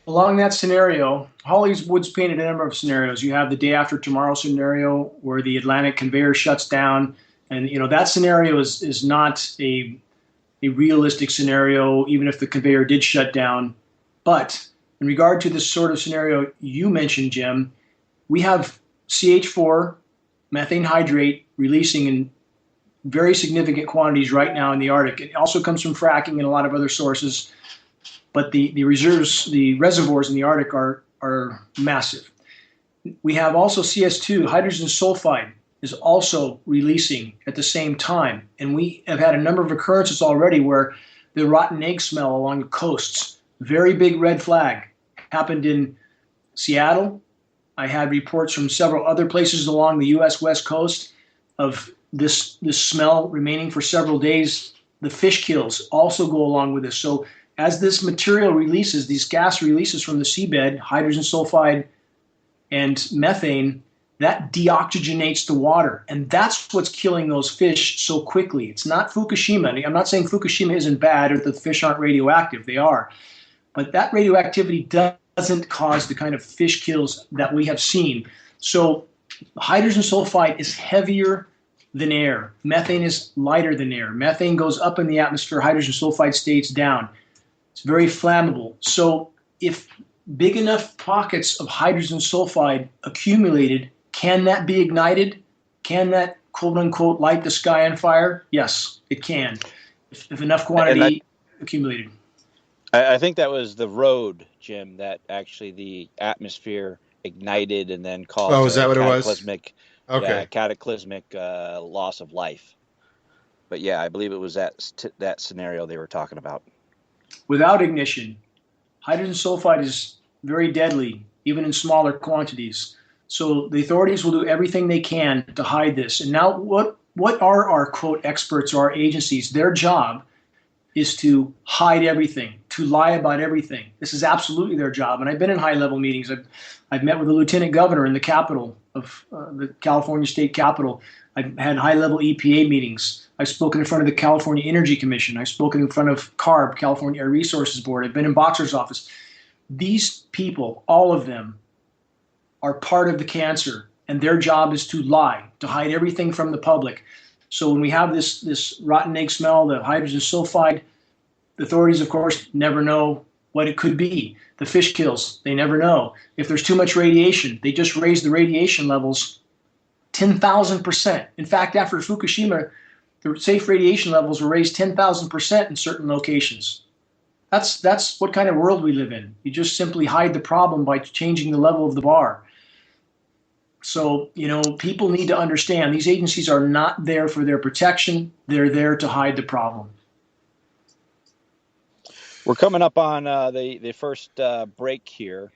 Along that scenario, Hollywood's painted a number of scenarios. You have the day after tomorrow scenario where the Atlantic conveyor shuts down. And, that scenario is not a realistic scenario, even if the conveyor did shut down. But in regard to this sort of scenario you mentioned, Jim, we have CH4, methane hydrate, releasing in very significant quantities right now in the Arctic. It also comes from fracking and a lot of other sources, but the reservoirs in the Arctic are massive. We have also CS2, hydrogen sulfide, is also releasing at the same time. And we have had a number of occurrences already where the rotten egg smell along the coasts, very big red flag, happened in Seattle. I had reports from several other places along the U.S. West Coast. of this smell remaining for several days. The fish kills also go along with this. So as this material releases, these gas releases from the seabed, hydrogen sulfide and methane, that deoxygenates the water. And that's what's killing those fish so quickly. It's not Fukushima. I'm not saying Fukushima isn't bad or the fish aren't radioactive. They are. But that radioactivity doesn't cause the kind of fish kills that we have seen. So hydrogen sulfide is heavier than air. Methane is lighter than air. Methane goes up in the atmosphere. Hydrogen sulfide stays down. It's very flammable. So if big enough pockets of hydrogen sulfide accumulated, can that be ignited? Can that, quote unquote, light the sky on fire? Yes, it can, if enough quantity accumulated. I think that was the road, Jim, that actually the atmosphere ignited and then caused is that what it was? Cataclysmic loss of life. But yeah, I believe it was that scenario they were talking about. Without ignition, hydrogen sulfide is very deadly, even in smaller quantities. So the authorities will do everything they can to hide this. And now what are our, quote, experts or our agencies? Their job is to hide everything, to lie about everything. This is absolutely their job. And I've been in high-level meetings. I've met with the lieutenant governor in the capital of the California state capital. I've had high-level EPA meetings. I've spoken in front of the California Energy Commission. I've spoken in front of CARB, California Air Resources Board. I've been in Boxer's office. These people, all of them, are part of the cancer, and their job is to lie, to hide everything from the public. So when we have this rotten egg smell, the hydrogen sulfide, the authorities, of course, never know what it could be. The fish kills, they never know. If there's too much radiation, they just raise the radiation levels 10,000%. In fact, after Fukushima, the safe radiation levels were raised 10,000% in certain locations. That's what kind of world we live in. You just simply hide the problem by changing the level of the bar. So, people need to understand these agencies are not there for their protection. They're there to hide the problem. We're coming up on the first break here.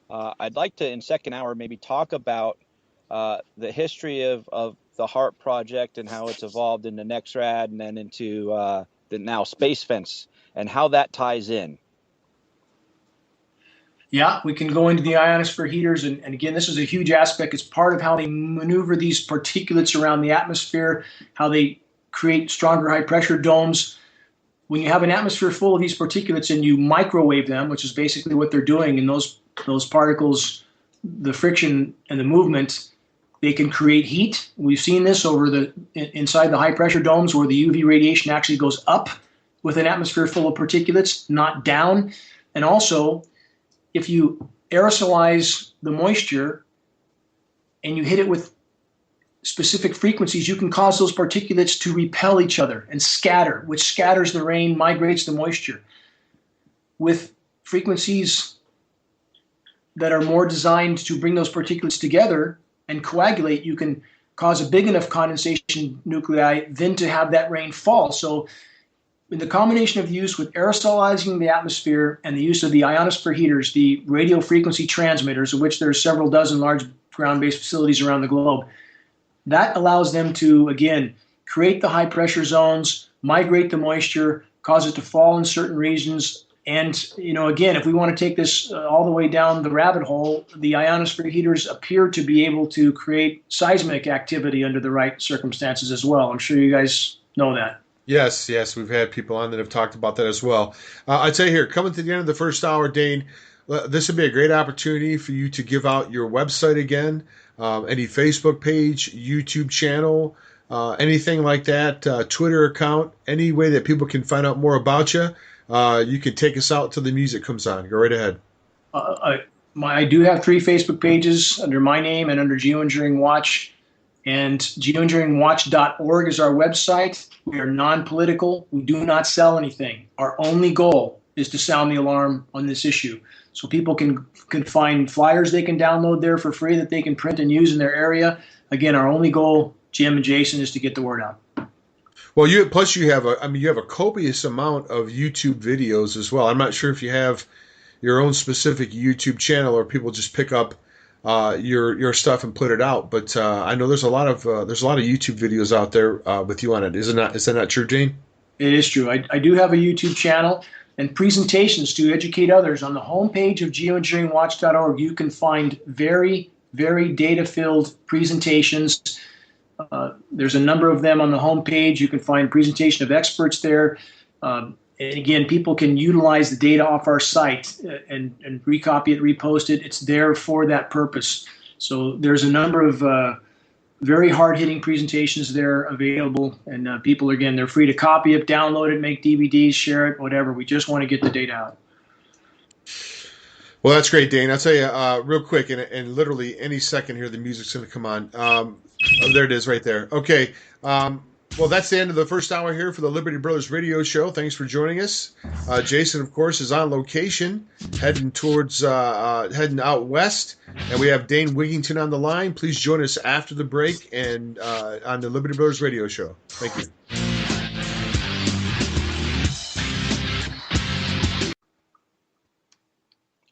I'd like to, in second hour, maybe talk about the history of the HARP project and how it's evolved into NEXRAD and then into the now Space Fence and how that ties in. Yeah, we can go into the ionosphere heaters. And again, this is a huge aspect. It's part of how they maneuver these particulates around the atmosphere, how they create stronger high-pressure domes. When you have an atmosphere full of these particulates and you microwave them, which is basically what they're doing, and those particles, the friction and the movement, they can create heat. We've seen this inside the high-pressure domes where the UV radiation actually goes up with an atmosphere full of particulates, not down. And also, if you aerosolize the moisture and you hit it with specific frequencies, you can cause those particulates to repel each other and scatter, which scatters the rain, migrates the moisture. With frequencies that are more designed to bring those particulates together and coagulate, you can cause a big enough condensation nuclei then to have that rain fall. So in the combination of use with aerosolizing the atmosphere and the use of the ionosphere heaters, the radio frequency transmitters, of which there are several dozen large ground-based facilities around the globe, that allows them to, again, create the high-pressure zones, migrate the moisture, cause it to fall in certain regions. And, again, if we want to take this all the way down the rabbit hole, the ionosphere heaters appear to be able to create seismic activity under the right circumstances as well. I'm sure you guys know that. Yes, we've had people on that have talked about that as well. I'd say here, coming to the end of the first hour, Dane, this would be a great opportunity for you to give out your website again, any Facebook page, YouTube channel, anything like that, Twitter account, any way that people can find out more about you. You can take us out till the music comes on. Go right ahead. I do have 3 Facebook pages under my name and under Geoengineering Watch. And geoengineeringwatch.org is our website. We are non-political. We do not sell anything. Our only goal is to sound the alarm on this issue. So people can find flyers they can download there for free that they can print and use in their area. Again, our only goal, Jim and Jason, is to get the word out. Well, you have a copious amount of YouTube videos as well. I'm not sure if you have your own specific YouTube channel or people just pick up your stuff and put it out. But I know there's a lot of YouTube videos out there with you on it. Is that not true, Dane? It is true. I do have a YouTube channel and presentations to educate others. On the homepage of geoengineeringwatch.org, you can find very, very data-filled presentations. There's a number of them on the homepage. You can find presentation of experts there. And again, people can utilize the data off our site and recopy it, repost it. It's there for that purpose. So there's a number of very hard-hitting presentations there available, and people, again, they're free to copy it, download it, make DVDs, share it, whatever. We just want to get the data out. Well, that's great, Dane. I'll tell you real quick, and literally any second here, the music's going to come on. Oh, there it is right there. Okay. Well, that's the end of the first hour here for the Liberty Brothers Radio Show. Thanks for joining us. Jason, of course, is on location, heading out west, and we have Dane Wigington on the line. Please join us after the break and on the Liberty Brothers Radio Show. Thank you.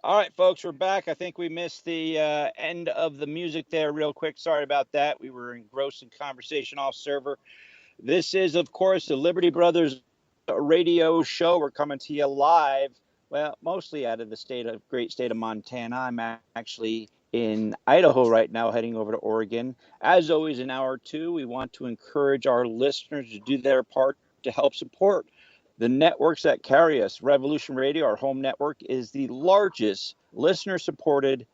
All right, folks, we're back. I think we missed the end of the music there real quick. Sorry about that. We were engrossed in conversation off server. This is, of course, the Liberty Brothers Radio Show. We're coming to you live, well, mostly out of the great state of Montana. I'm actually in Idaho right now, heading over to Oregon. As always, in hour two, we want to encourage our listeners to do their part to help support the networks that carry us. Revolution Radio, our home network, is the largest listener-supported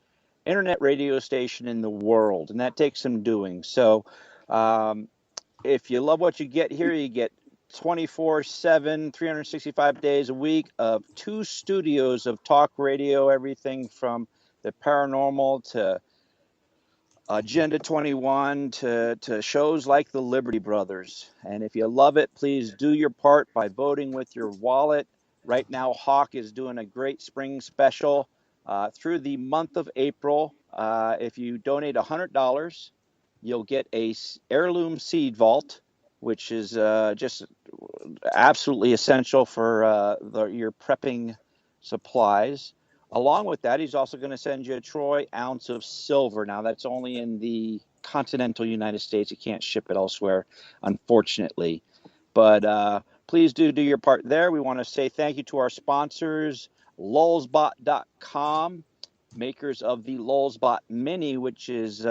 internet radio station in the world, and that takes some doing. So if you love what you get here, you get 24/7, 365 days a week of 2 studios of talk radio, everything from the paranormal to Agenda 21 to shows like the Liberty Brothers. And if you love it, please do your part by voting with your wallet. Right now, Hawk is doing a great spring special through the month of April. If you donate $100, you'll get a heirloom seed vault, which is just absolutely essential for your prepping supplies. Along with that, he's also going to send you a troy ounce of silver. Now, that's only in the continental United States. You can't ship it elsewhere, unfortunately. But please do your part there. We want to say thank you to our sponsors, lulzbot.com, makers of the Lulzbot Mini, which is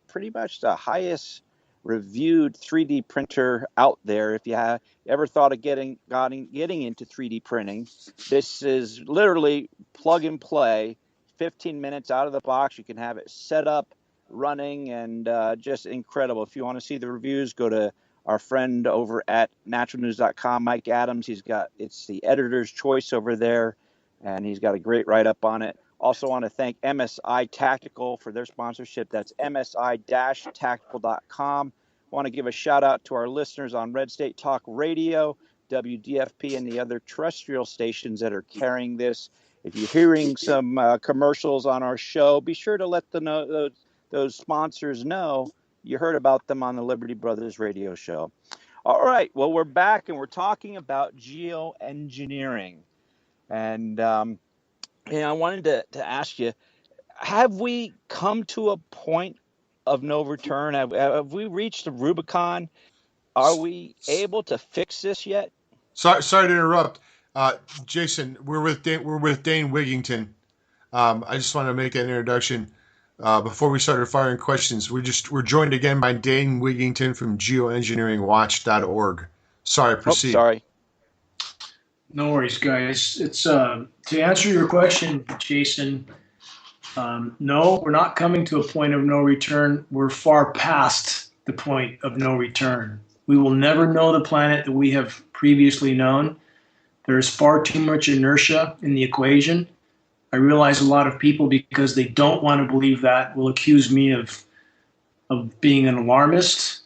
pretty much the highest reviewed 3D printer out there. If you have ever thought of getting into 3D printing, this is literally plug and play. 15 minutes out of the box, you can have it set up, running, and just incredible. If you want to see the reviews, go to our friend over at naturalnews.com, Mike Adams. It's the editor's choice over there, and he's got a great write-up on it. Also want to thank MSI Tactical for their sponsorship. That's msi-tactical.com. Want to give a shout out to our listeners on Red State Talk Radio, WDFP, and the other terrestrial stations that are carrying this. If you're hearing some commercials on our show, be sure to let those sponsors know you heard about them on the Liberty Brothers Radio Show. All right, well, we're back, and we're talking about geoengineering. And I wanted to ask you, have we come to a point of no return? Have we reached the Rubicon? Are we able to fix this yet? Sorry to interrupt, Jason. We're with Dane Wigington. I just want to make an introduction before we started firing questions. We're joined again by Dane Wigington from geoengineeringwatch.org. Sorry, proceed. Sorry. No worries, guys. It's to answer your question, Jason. No, we're not coming to a point of no return. We're far past the point of no return. We will never know the planet that we have previously known. There is far too much inertia in the equation. I realize a lot of people, because they don't want to believe that, will accuse me of being an alarmist.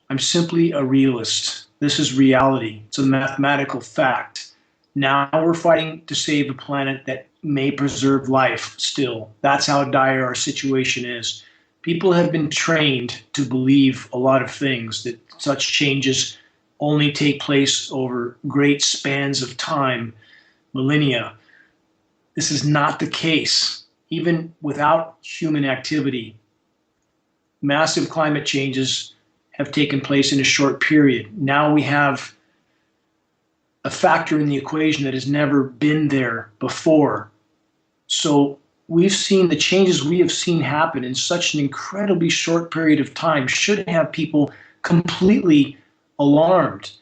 I'm simply a realist. This is reality. It's a mathematical fact. Now we're fighting to save a planet that may preserve life still. That's how dire our situation is. People have been trained to believe a lot of things, that such changes only take place over great spans of time, millennia. This is not the case. even without human activity. Massive climate changes have taken place in a short period. Now we have a factor in the equation that has never been there before. So we've seen the changes we have seen happen in such an incredibly short period of time should have people completely alarmed.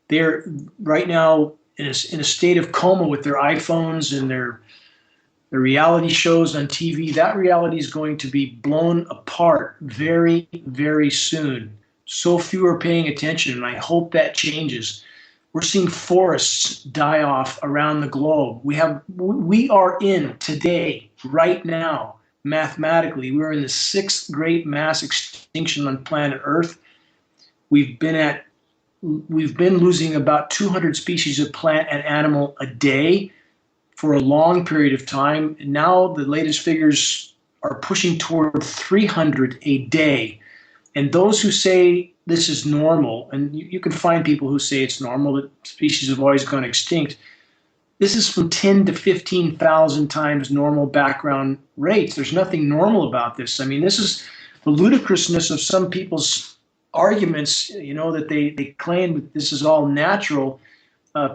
They're right now in a state of coma with their iPhones and their reality shows on TV. That reality is going to be blown apart very, very soon. So few are paying attention, and I hope that changes. We're seeing forests die off around the globe. We are in today, right now, mathematically, we're in the 6th great mass extinction on planet Earth. We've been losing about 200 species of plant and animal a day for a long period of time. Now the latest figures are pushing toward 300 a day. And those who say this is normal, and you can find people who say it's normal, that species have always gone extinct. This is from 10 to 15,000 times normal background rates. There's nothing normal about this. I mean, this is the ludicrousness of some people's arguments, that they claim that this is all natural.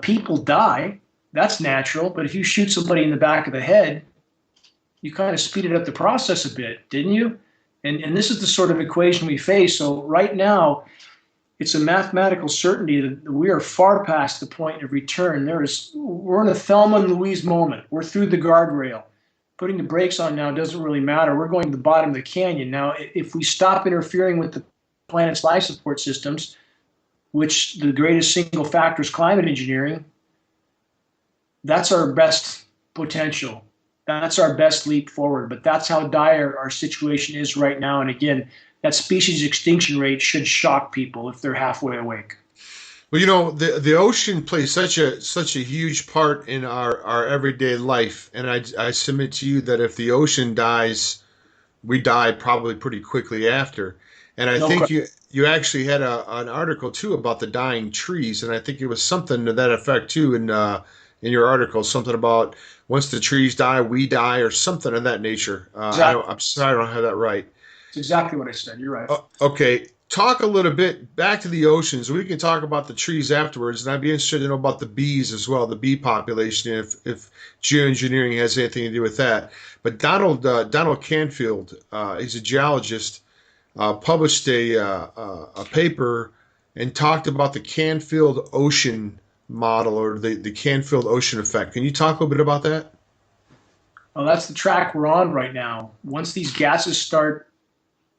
People die. That's natural. But if you shoot somebody in the back of the head, you kind of speeded up the process a bit, didn't you? And this is the sort of equation we face. So right now, it's a mathematical certainty that we are far past the point of return. We're in a Thelma and Louise moment. We're through the guardrail. Putting the brakes on now doesn't really matter. We're going to the bottom of the canyon. Now, if we stop interfering with the planet's life support systems, which the greatest single factor is climate engineering, that's our best potential. That's our best leap forward. But that's how dire our situation is right now. And again, that species extinction rate should shock people if they're halfway awake. Well, the ocean plays such a huge part in our everyday life, and I submit to you that if the ocean dies, we die probably pretty quickly after. And I think you actually had an article too about the dying trees, and I think it was something to that effect too in your article, something about once the trees die, we die, or something of that nature. Exactly. I'm sorry I don't have that right. That's exactly what I said. You're right. Okay. Talk a little bit back to the oceans. We can talk about the trees afterwards, and I'd be interested to know about the bees as well, the bee population, if geoengineering has anything to do with that. But Donald Canfield, he's a geologist, published a paper and talked about the Canfield ocean model, or the Canfield ocean effect. Can you talk a little bit about that? Well, that's the track we're on right now. Once these gases start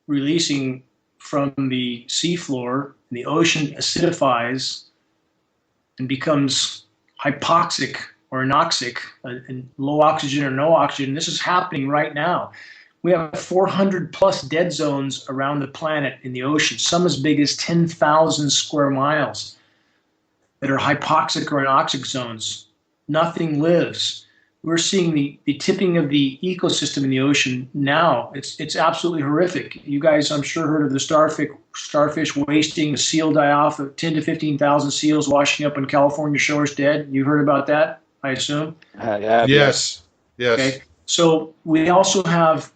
releasing from the seafloor, and the ocean acidifies and becomes hypoxic or anoxic, and low oxygen or no oxygen. This is happening right now. We have 400 plus dead zones around the planet in the ocean, some as big as 10,000 square miles that are hypoxic or anoxic zones. Nothing lives. We're seeing the tipping of the ecosystem in the ocean now. It's absolutely horrific. You guys, I'm sure, heard of the starfish wasting, the seal die-off of 10 to 15,000 seals washing up on California shores dead. You heard about that, I assume? Yeah. Yes. Okay. So we also have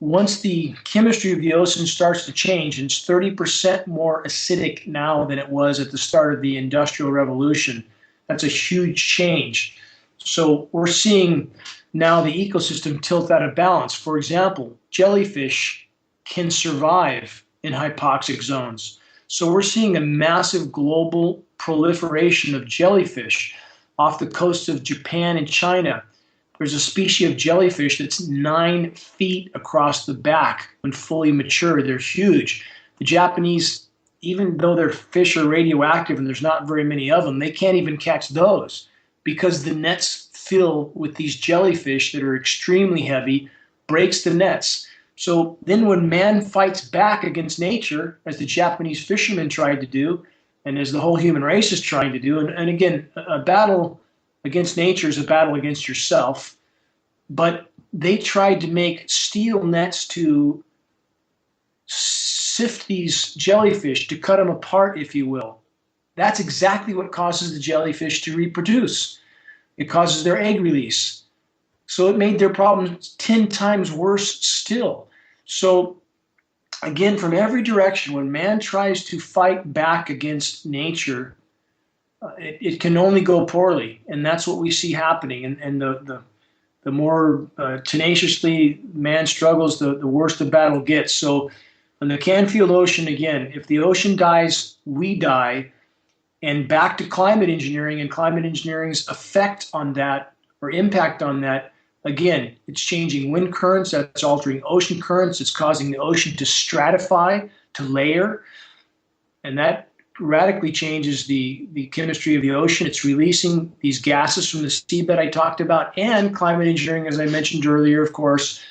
once the chemistry of the ocean starts to change, and it's 30% more acidic now than it was at the start of the Industrial Revolution. That's a huge change. So we're seeing now the ecosystem tilt out of balance. For example, jellyfish can survive in hypoxic zones. So we're seeing a massive global proliferation of jellyfish off the coast of Japan and China. There's a species of jellyfish that's 9 feet across the back when fully mature. They're huge. The Japanese, even though their fish are radioactive and there's not very many of them, they can't even catch those because the nets fill with these jellyfish that are extremely heavy, breaks the nets. So then when man fights back against nature, as the Japanese fishermen tried to do, and as the whole human race is trying to do, and again, a battle against nature is a battle against yourself, but they tried to make steel nets to sift these jellyfish, to cut them apart, if you will. That's exactly what causes the jellyfish to reproduce. It causes their egg release. So it made their problems 10 times worse still. So again, from every direction, when man tries to fight back against nature, it can only go poorly. And that's what we see happening. And the more tenaciously man struggles, the worse the battle gets. So in the Canfield Ocean, again, if the ocean dies, we die. And back to climate engineering and climate engineering's effect on that or impact on that. Again, it's changing wind currents, that's altering ocean currents, it's causing the ocean to stratify, to layer, and that radically changes the chemistry of the ocean. It's releasing these gases from the seabed I talked about, and climate engineering, as I mentioned earlier, of course,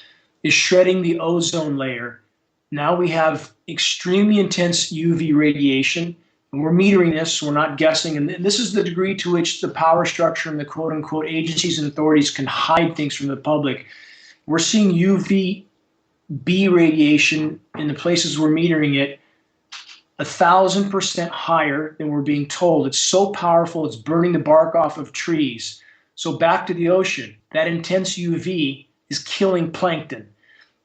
is shredding the ozone layer. Now we have extremely intense UV radiation, and we're metering this, so we're not guessing. And this is the degree to which the power structure and the quote-unquote agencies and authorities can hide things from the public. We're seeing UVB radiation in the places we're metering it 1,000% higher than we're being told. It's so powerful, it's burning the bark off of trees. So back to the ocean, that intense UV is killing plankton.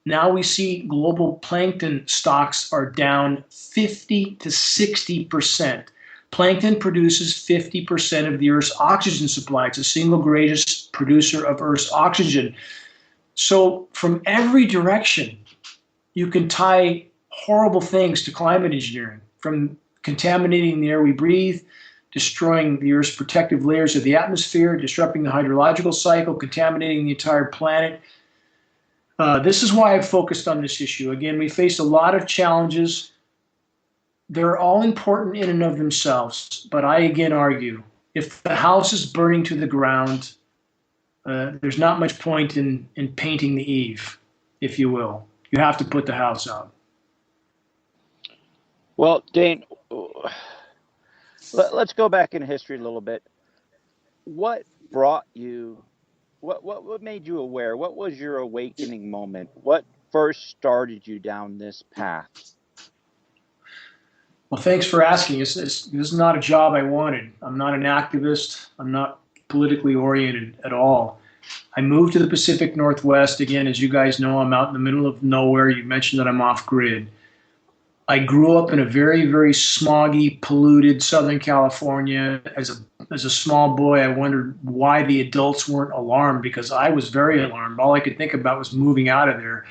Now we see global plankton stocks are down 50 to 60%. Plankton produces 50% of the Earth's oxygen supply. It's the single greatest producer of Earth's oxygen. So from every direction, you can tie horrible things to climate engineering, from contaminating the air we breathe, destroying the Earth's protective layers of the atmosphere, disrupting the hydrological cycle, contaminating the entire planet. This is why I've focused on this issue. Again, we face a lot of challenges. They're all important in and of themselves, but I again argue, if the house is burning to the ground, there's not much point in painting the eave, if you will. You have to put the house out. Well, Dane, let's go back in history a little bit. What brought you? What made you aware? What was your awakening moment? What first started you down this path? Well, thanks for asking. This is not a job I wanted. I'm not an activist. I'm not politically oriented at all. I moved to the Pacific Northwest. Again, as you guys know, I'm out in the middle of nowhere. You mentioned that I'm off grid. I grew up in a very, very smoggy, polluted Southern California. As a small boy, I wondered why the adults weren't alarmed, because I was very alarmed. All I could think about was moving out of there.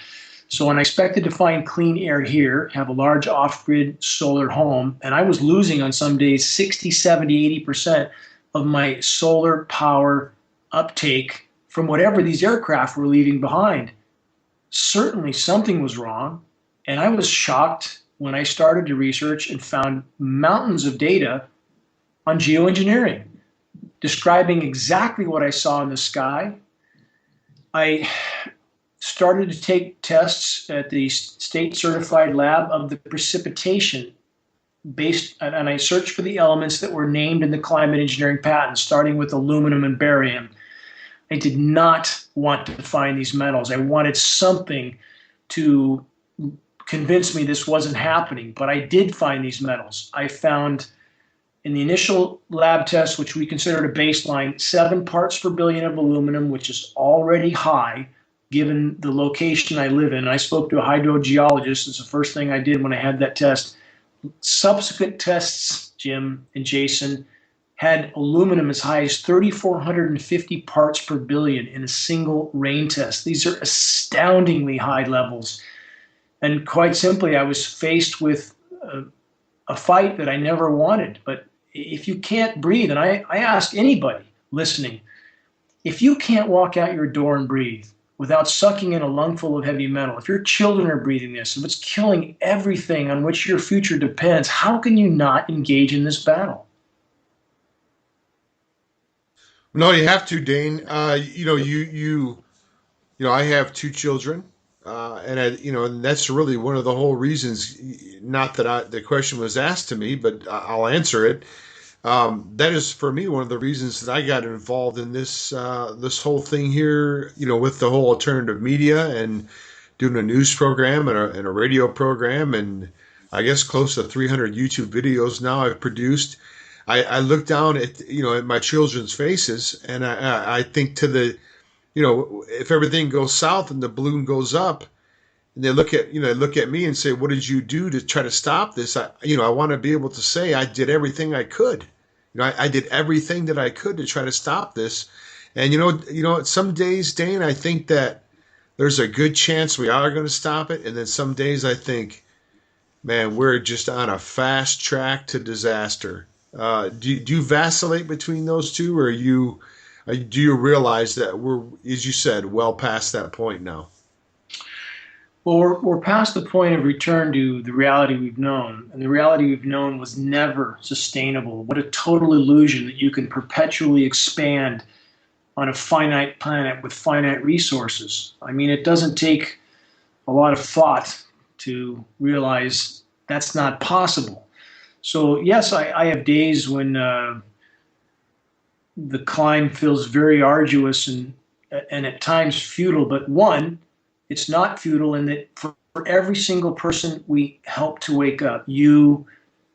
So when I expected to find clean air here, have a large off-grid solar home, and I was losing on some days 60, 70, 80% of my solar power uptake from whatever these aircraft were leaving behind. Certainly something was wrong, and I was shocked when I started to research and found mountains of data on geoengineering, describing exactly what I saw in the sky. I started to take tests at the state certified lab of the precipitation and I searched for the elements that were named in the climate engineering patents, starting with aluminum and barium. I did not want to find these metals. I wanted something to convinced me this wasn't happening, but I did find these metals. I found in the initial lab test, which we considered a baseline, 7 parts per billion of aluminum, which is already high given the location I live in. I spoke to a hydrogeologist. It's the first thing I did when I had that test. Subsequent tests, Jim and Jason, had aluminum as high as 3,450 parts per billion in a single rain test. These are astoundingly high levels. And quite simply, I was faced with a fight that I never wanted. But if you can't breathe, and I ask anybody listening, if you can't walk out your door and breathe without sucking in a lungful of heavy metal, if your children are breathing this, if it's killing everything on which your future depends, how can you not engage in this battle? No, you have to, Dane. I have 2 children. And that's really one of the whole reasons, not that the question was asked to me, but I'll answer it. That is, for me, one of the reasons that I got involved in this whole thing here, with the whole alternative media and doing a news program and a radio program, and I guess close to 300 YouTube videos now I've produced. I look down at my children's faces, and I think to if everything goes south and the balloon goes up, and they look at me and say, "What did you do to try to stop this?" I want to be able to say I did everything I could. I did everything that I could to try to stop this. And some days, Dane, I think that there's a good chance we are going to stop it, and then some days I think, man, we're just on a fast track to disaster. Do you vacillate between those two, or do you realize that we're, as you said, well past that point now? Well, we're past the point of return to the reality we've known, and the reality we've known was never sustainable. What a total illusion that you can perpetually expand on a finite planet with finite resources. I mean, it doesn't take a lot of thought to realize that's not possible. So yes, I have days when the climb feels very arduous and at times futile, but it's not futile in that for every single person we help to wake up, you,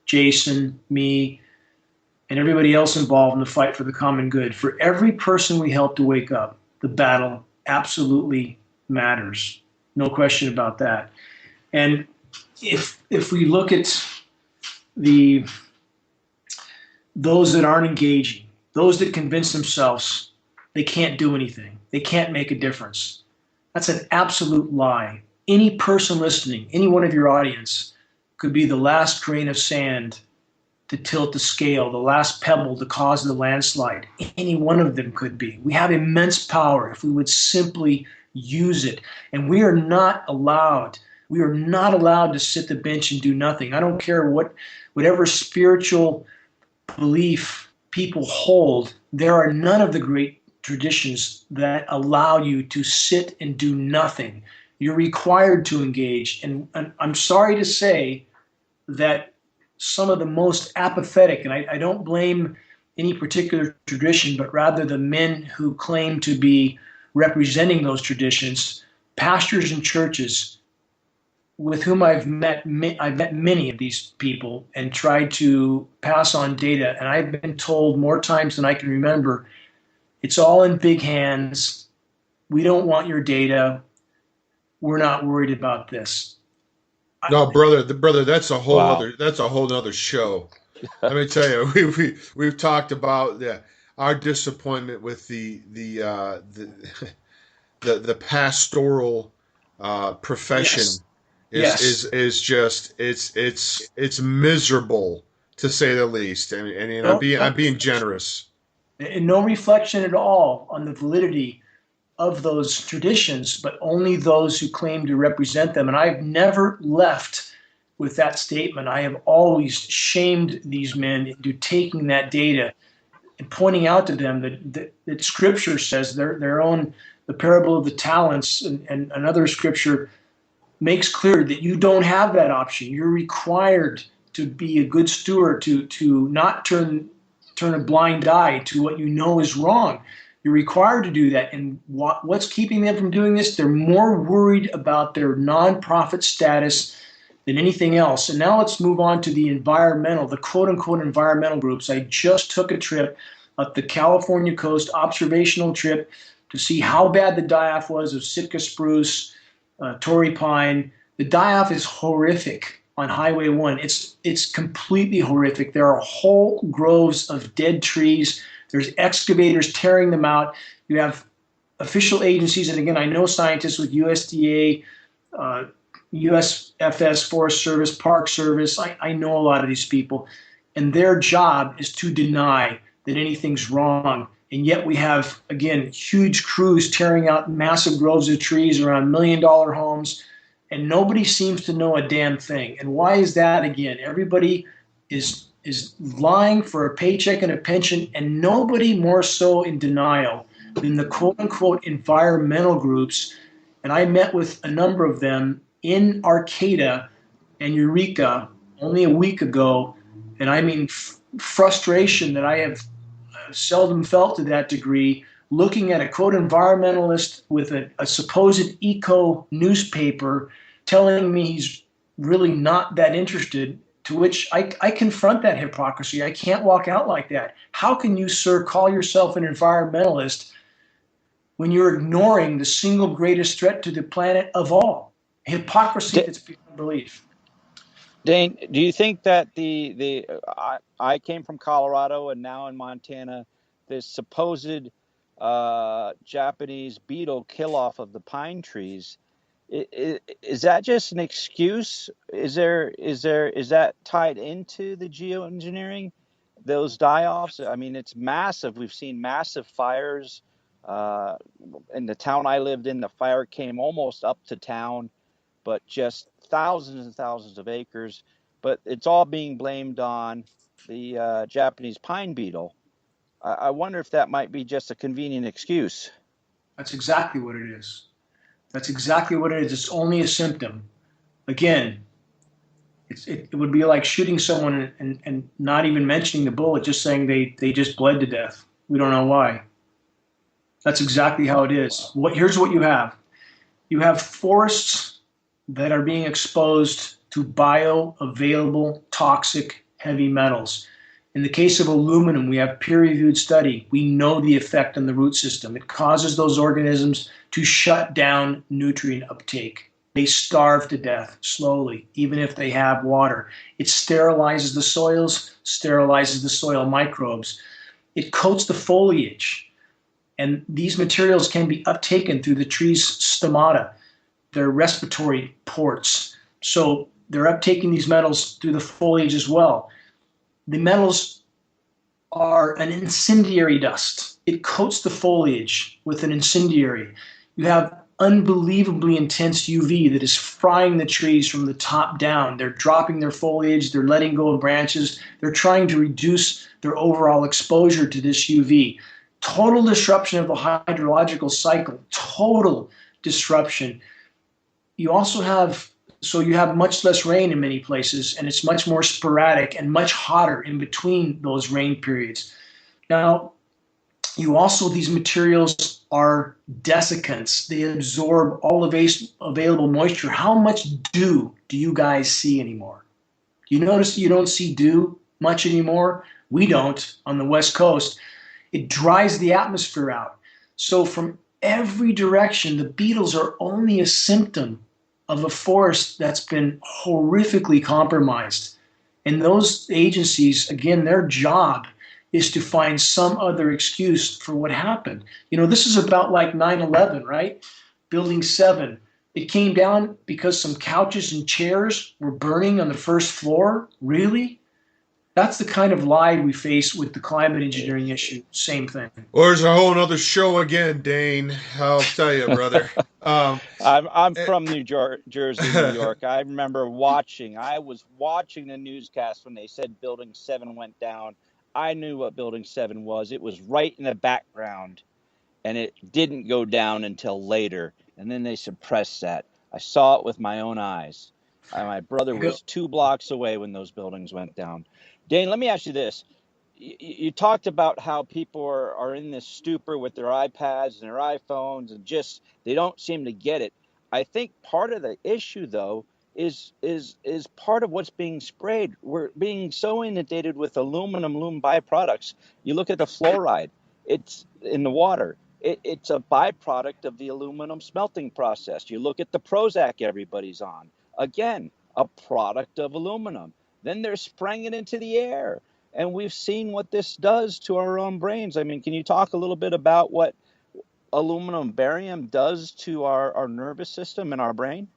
Jason, me, and everybody else involved in the fight for the common good, for every person we help to wake up, the battle absolutely matters. No question about that. And if we look at those that aren't engaging, those that convince themselves they can't do anything, they can't make a difference, that's an absolute lie. Any person listening, any one of your audience, could be the last grain of sand to tilt the scale, the last pebble to cause the landslide. Any one of them could be. We have immense power if we would simply use it. And we are not allowed to sit the bench and do nothing. I don't care whatever spiritual belief people hold, there are none of the great traditions that allow you to sit and do nothing. You're required to engage. And I'm sorry to say that some of the most apathetic, and I don't blame any particular tradition, but rather the men who claim to be representing those traditions, pastors and churches with whom I've met many of these people and tried to pass on data. And I've been told more times than I can remember, it's all in big hands. We don't want your data. We're not worried about this. No, brother, that's a whole other show. Let me tell you, we've talked about our disappointment with the pastoral profession. Yes. Is just it's miserable, to say the least. And I'm being generous. And no reflection at all on the validity of those traditions, but only those who claim to represent them. And I've never left with that statement. I have always shamed these men into taking that data and pointing out to them that Scripture says the parable of the talents and another Scripture makes clear that you don't have that option. You're required to be a good steward, to not turn a blind eye to what you know is wrong. You're required to do that. And what's keeping them from doing this? They're more worried about their nonprofit status than anything else. And now let's move on to the quote-unquote environmental groups. I just took a trip up the California coast, observational trip, to see how bad the die-off was of Sitka spruce, Torrey pine. The die-off is horrific on Highway 1. It's completely horrific. There are whole groves of dead trees. There's excavators tearing them out. You have official agencies, and again, I know scientists with USDA, USFS, Forest Service, Park Service. I know a lot of these people, and their job is to deny that anything's wrong. And yet we have, again, huge crews tearing out massive groves of trees around $1 million homes, and nobody seems to know a damn thing. And why is that? Again, everybody is lying for a paycheck and a pension, and nobody more so in denial than the quote-unquote environmental groups. And I met with a number of them in Arcata and Eureka only a week ago, and I mean frustration that I have seldom felt to that degree, looking at a quote environmentalist with a supposed eco newspaper telling me he's really not that interested, to which I confront that hypocrisy. I can't walk out like that. How can you, sir, call yourself an environmentalist when you're ignoring the single greatest threat to the planet of all? Hypocrisy that's beyond belief. Dane, do you think that I came from Colorado and now in Montana, this supposed Japanese beetle kill off of the pine trees, is that just an excuse? Is that tied into the geoengineering, those die-offs? I mean, it's massive. We've seen massive fires. In the town I lived in, the fire came almost up to town, but just thousands and thousands of acres. But it's all being blamed on the Japanese pine beetle. I wonder if that might be just a convenient excuse. That's exactly what it is. That's exactly what it is. It's only a symptom. Again, it would be like shooting someone and not even mentioning the bullet, just saying they just bled to death. We don't know why. That's exactly how it is. Here's what you have. You have forests that are being exposed to bioavailable toxic heavy metals. In the case of aluminum, we have peer-reviewed study. We know the effect on the root system. It causes those organisms to shut down nutrient uptake. They starve to death slowly, even if they have water. It sterilizes the soils, sterilizes the soil microbes. It coats the foliage. And these materials can be uptaken through the tree's stomata, their respiratory ports. So they're uptaking these metals through the foliage as well. The metals are an incendiary dust. It coats the foliage with an incendiary. You have unbelievably intense UV that is frying the trees from the top down. They're dropping their foliage. They're letting go of branches. They're trying to reduce their overall exposure to this UV. Total disruption of the hydrological cycle. Total disruption. You also have much less rain in many places, and it's much more sporadic and much hotter in between those rain periods. Now, these materials are desiccants. They absorb all available moisture. How much dew do you guys see anymore? You notice you don't see dew much anymore? We don't on the West Coast. It dries the atmosphere out. So from every direction, the beetles are only a symptom of a forest that's been horrifically compromised. And those agencies, again, their job is to find some other excuse for what happened. This is about like 9/11, right? Building 7. It came down because some couches and chairs were burning on the first floor? Really? That's the kind of lie we face with the climate engineering issue. Same thing. Well, there's a whole other show again, Dane. I'll tell you, brother. I'm from New Jersey, New York. I remember I was watching the newscast when they said Building 7 went down. I knew what Building 7 was. It was right in the background, and it didn't go down until later. And then they suppressed that. I saw it with my own eyes. My brother was 2 blocks away when those buildings went down. Dane, let me ask you this. You talked about how people are in this stupor with their iPads and their iPhones and just they don't seem to get it. I think part of the issue, though, is part of what's being sprayed. We're being so inundated with aluminum byproducts. You look at the fluoride. It's in the water. It's a byproduct of the aluminum smelting process. You look at the Prozac everybody's on. Again, a product of aluminum. Then they're spraying it into the air. And we've seen what this does to our own brains. I mean, can you talk a little bit about what aluminum barium does to our nervous system and our brain?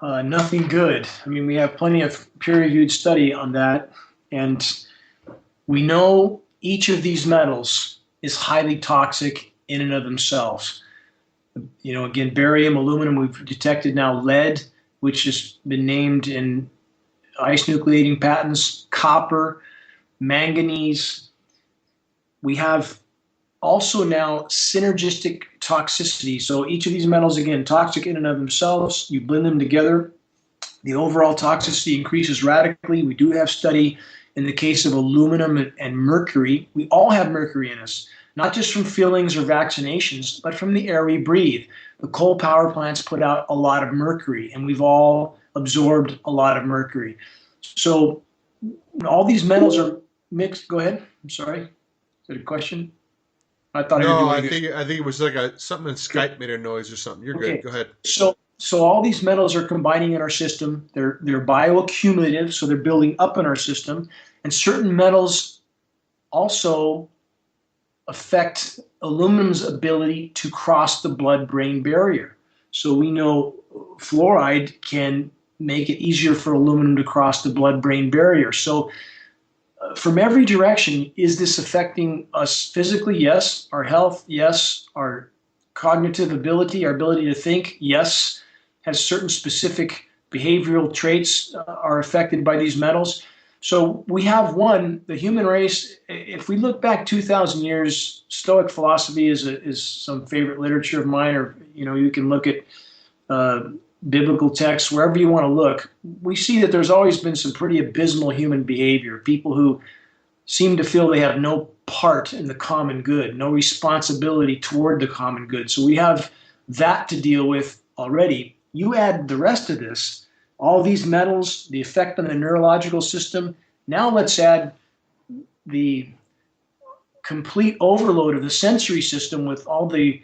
Nothing good. I mean, we have plenty of peer-reviewed study on that. And we know each of these metals is highly toxic in and of themselves. Again, barium, aluminum, we've detected now lead, which has been named in ice nucleating patents, copper, manganese. We have also now synergistic toxicity. So each of these metals, again, toxic in and of themselves. You blend them together, the overall toxicity increases radically. We do have study in the case of aluminum and mercury. We all have mercury in us, not just from fillings or vaccinations, but from the air we breathe. The coal power plants put out a lot of mercury, and we've all absorbed a lot of mercury. So all these metals are mixed. Go ahead. I'm sorry. Is that a question? I thought No, I I did think it was like something in Skype made a noise or something. You're Okay. good. Go ahead. So all these metals are combining in our system. They're bioaccumulative, so they're building up in our system. And certain metals also affect aluminum's ability to cross the blood-brain barrier. So we know fluoride can make it easier for aluminum to cross the blood-brain barrier. So from every direction, is this affecting us physically? Yes. Our health? Yes. Our cognitive ability, our ability to think? Yes. Has certain specific behavioral traits are affected by these metals. So we have the human race, if we look back 2,000 years, Stoic philosophy is some favorite literature of mine, or, you can look at biblical texts, wherever you want to look. We see that there's always been some pretty abysmal human behavior, people who seem to feel they have no part in the common good, no responsibility toward the common good. So we have that to deal with already. You add the rest of this, all these metals, the effect on the neurological system. Now let's add the complete overload of the sensory system with all the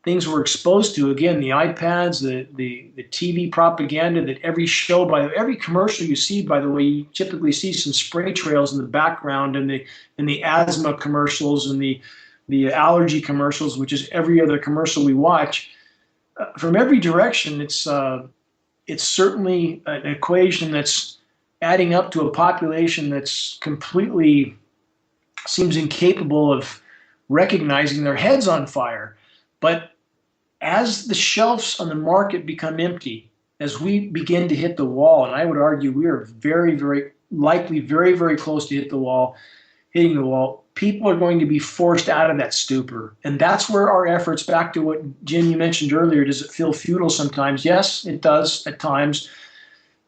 things we're exposed to. Again, the iPads, the TV propaganda, that every show, every commercial you see, by the way, you typically see some spray trails in the background, and the asthma commercials and the allergy commercials, which is every other commercial we watch. From every direction, it's certainly an equation that's adding up to a population that's completely seems incapable of recognizing their heads on fire. But as the shelves on the market become empty, as we begin to hit the wall, and I would argue we are very, very likely very, very close to hitting the wall, people are going to be forced out of that stupor. And that's where our efforts, back to what, Jim, you mentioned earlier, does it feel futile sometimes? Yes, it does at times.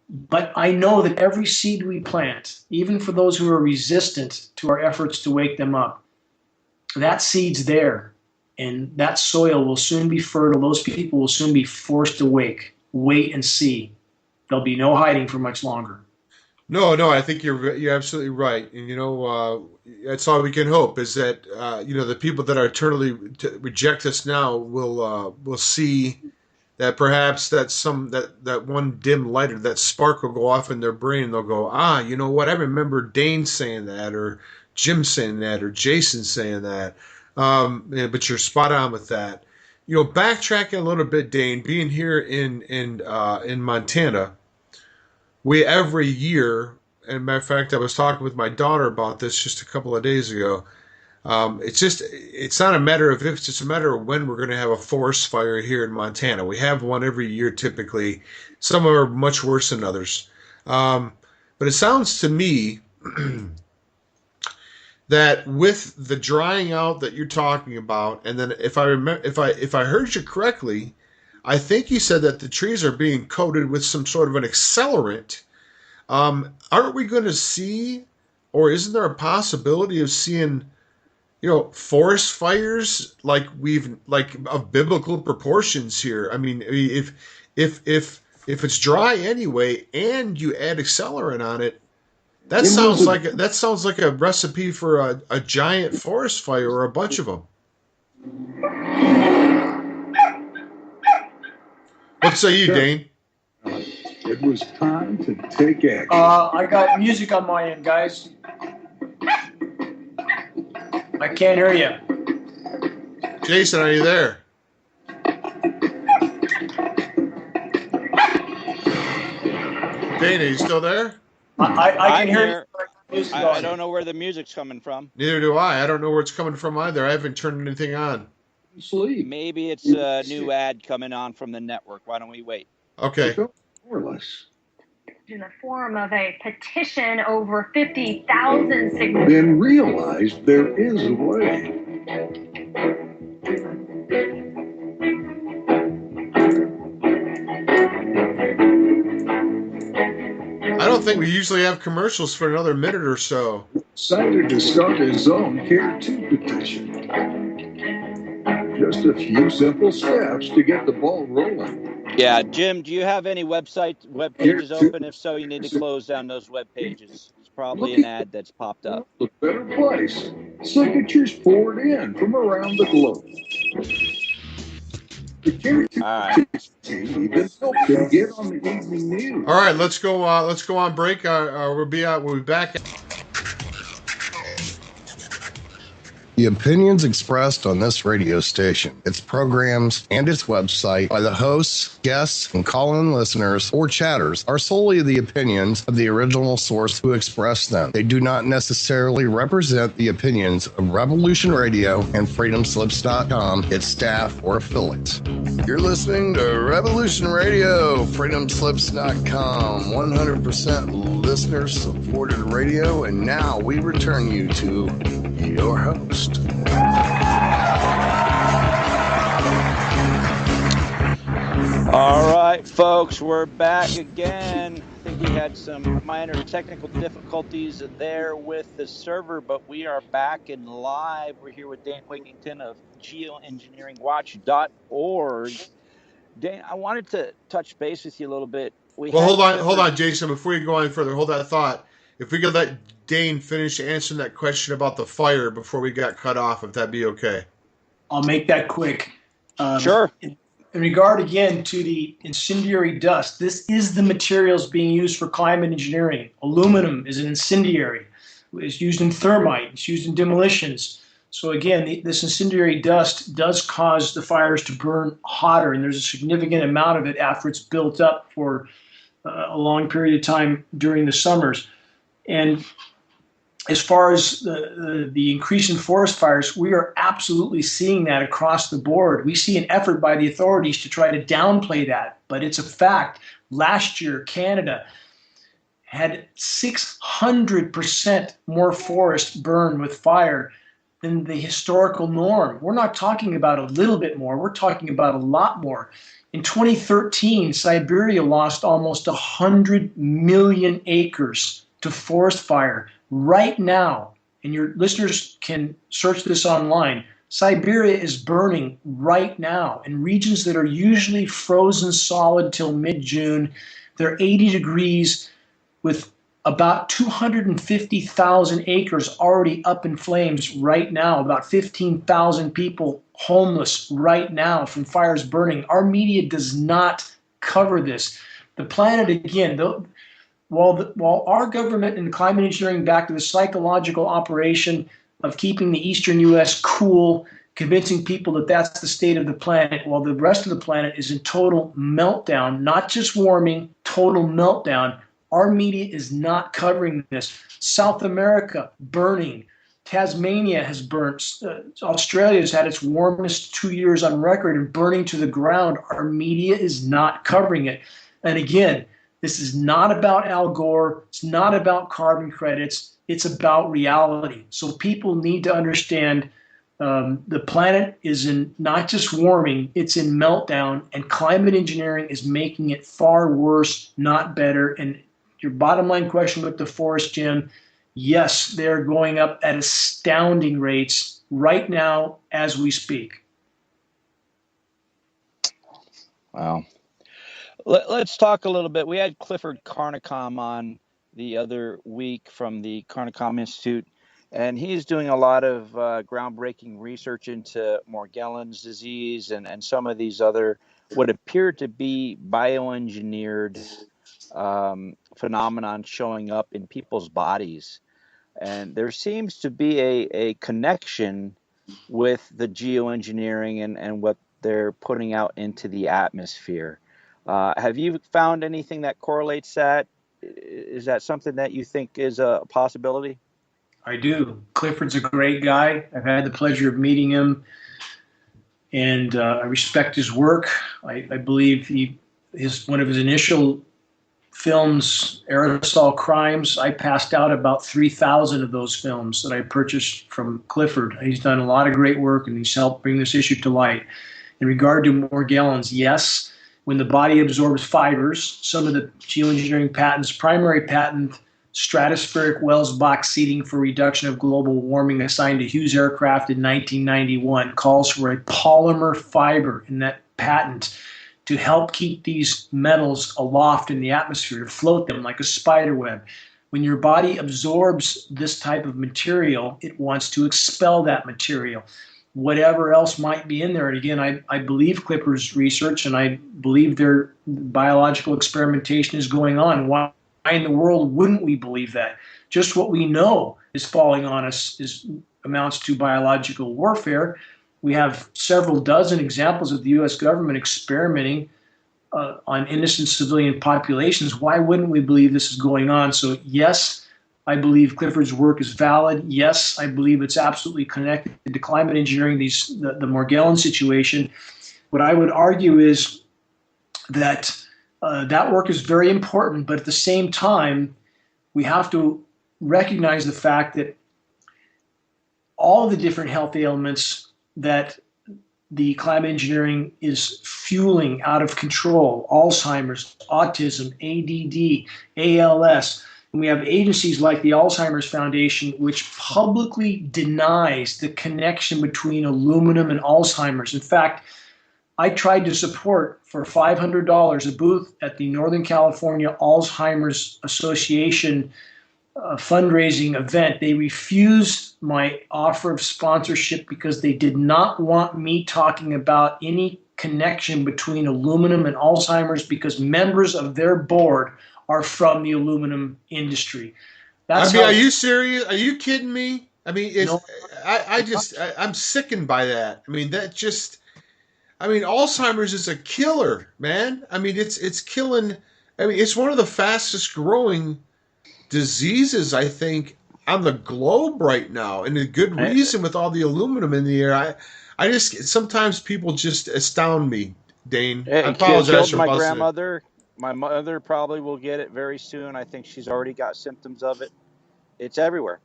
But I know that every seed we plant, even for those who are resistant to our efforts to wake them up, that seed's there. And that soil will soon be fertile. Those people will soon be forced to wait and see. There'll be no hiding for much longer. No, I think you're absolutely right, and that's all we can hope is that the people that are eternally reject us now will see that perhaps that one dim light or that spark will go off in their brain. They'll go, you know what? I remember Dane saying that, or Jim saying that, or Jason saying that. But you're spot on with that. Backtracking a little bit, Dane, being here in Montana. We every year, and matter of fact, I was talking with my daughter about this just a couple of days ago. It's not a matter of if, it's just a matter of when we're going to have a forest fire here in Montana. We have one every year typically. Some are much worse than others. But it sounds to me that with the drying out that you're talking about, and then if I heard you correctly, I think you said that the trees are being coated with some sort of an accelerant. Aren't we going to see, or isn't there a possibility of seeing, forest fires like of biblical proportions here? I mean, if it's dry anyway, and you add accelerant on it, that sounds like a recipe for a giant forest fire, or a bunch of them. What say you, Dane? It was time to take action. I got music on my end, guys. I can't hear you. Jason, are you there? Dane, are you still there? I can hear you. I don't know where the music's coming from. Neither do I. I don't know where it's coming from either. I haven't turned anything on. Sleep. Maybe it's a new ad coming on from the network. Why don't we wait? Okay. More or less. In the form of a petition over 50,000 signatures. Then realize there is a way. I don't think we usually have commercials for another minute or so. Decided to start his own Care 2 petition. Just a few simple steps to get the ball rolling. Yeah, Jim, do you have any web pages open? If so, you need to close down those web pages. It's probably an ad that's popped up. A better place. Signatures poured in from around the globe. The Care 2 even helped them get on the evening news. All right, let's go on break. We'll be back. The opinions expressed on this radio station, its programs, and its website by the hosts, guests, and call-in listeners or chatters are solely the opinions of the original source who expressed them. They do not necessarily represent the opinions of Revolution Radio and FreedomSlips.com, its staff, or affiliates. You're listening to Revolution Radio, FreedomSlips.com, 100% listener-supported radio, and now we return you to your host. All right, folks, we're back again. I think we had some minor technical difficulties there with the server, but we are back and live. We're here with Dane Wigington of geoengineeringwatch.org. Dane, I wanted to touch base with you a little bit. Hold on, Jason. Before you go any further, hold that thought. If we could let Dane finish answering that question about the fire before we got cut off, if that'd be okay. I'll make that quick. Sure. In regard, again, to the incendiary dust, this is the materials being used for climate engineering. Aluminum is an incendiary. It's used in thermite. It's used in demolitions. So, again, this incendiary dust does cause the fires to burn hotter, and there's a significant amount of it after it's built up for a long period of time during the summers. And as far as the increase in forest fires, we are absolutely seeing that across the board. We see an effort by the authorities to try to downplay that, but it's a fact. Last year, Canada had 600% more forest burned with fire than the historical norm. We're not talking about a little bit more. We're talking about a lot more. In 2013, Siberia lost almost 100 million acres to forest fire. Right now, and your listeners can search this online, Siberia is burning right now in regions that are usually frozen solid till mid-June. They're 80 degrees with about 250,000 acres already up in flames right now, about 15,000 people homeless right now from fires burning. Our media does not cover this. The planet, again, while our government and climate engineering back to the psychological operation of keeping the eastern U.S. cool, convincing people that that's the state of the planet, while the rest of the planet is in total meltdown, not just warming, total meltdown, our media is not covering this. South America, burning. Tasmania has burnt. Australia has had its warmest 2 years on record and burning to the ground. Our media is not covering it. And again, this is not about Al Gore. It's not about carbon credits. It's about reality. So people need to understand the planet is in not just warming, it's in meltdown, and climate engineering is making it far worse, not better. And your bottom line question with the forest, Jim, yes, they're going up at astounding rates right now as we speak. Wow. Let's talk a little bit. We had Clifford Carnicom on the other week from the Carnicom Institute, and he's doing a lot of groundbreaking research into Morgellons disease and some of these other what appear to be bioengineered phenomenon showing up in people's bodies. And there seems to be a connection with the geoengineering and what they're putting out into the atmosphere. Have you found anything that correlates that? Is that something that you think is a possibility? I do. Clifford's a great guy. I've had the pleasure of meeting him, and I respect his work. I believe one of his initial films, Aerosol Crimes, I passed out about 3,000 of those films that I purchased from Clifford. He's done a lot of great work, and he's helped bring this issue to light. In regard to Morgellons, yes, when the body absorbs fibers, some of the geoengineering patents, primary patent, stratospheric Wells box seating for reduction of global warming assigned to Hughes Aircraft in 1991, calls for a polymer fiber in that patent to help keep these metals aloft in the atmosphere, to float them like a spider web. When your body absorbs this type of material, it wants to expel that material, whatever else might be in there. And again, I believe Clipper's research, and I believe their biological experimentation is going on. Why in the world wouldn't we believe that? Just what we know is falling on us amounts to biological warfare. We have several dozen examples of the U.S. government experimenting on innocent civilian populations. Why wouldn't we believe this is going on? So yes, I believe Clifford's work is valid. Yes, I believe it's absolutely connected to climate engineering, the Morgellon situation. What I would argue is that that work is very important, but at the same time, we have to recognize the fact that all the different health ailments that the climate engineering is fueling out of control, Alzheimer's, autism, ADD, ALS. And we have agencies like the Alzheimer's Foundation, which publicly denies the connection between aluminum and Alzheimer's. In fact, I tried to support for $500 a booth at the Northern California Alzheimer's Association fundraising event. They refused my offer of sponsorship because they did not want me talking about any connection between aluminum and Alzheimer's, because members of their board are from the aluminum industry. Are you serious? Are you kidding me? I mean, I'm sickened by that. I mean, Alzheimer's is a killer, man. I mean, it's killing. I mean, it's one of the fastest growing diseases, I think, on the globe right now, and a good reason with all the aluminum in the air. I just sometimes people just astound me, Dane. I apologize for my grandmother. My mother probably will get it very soon. I think she's already got symptoms of it. It's everywhere.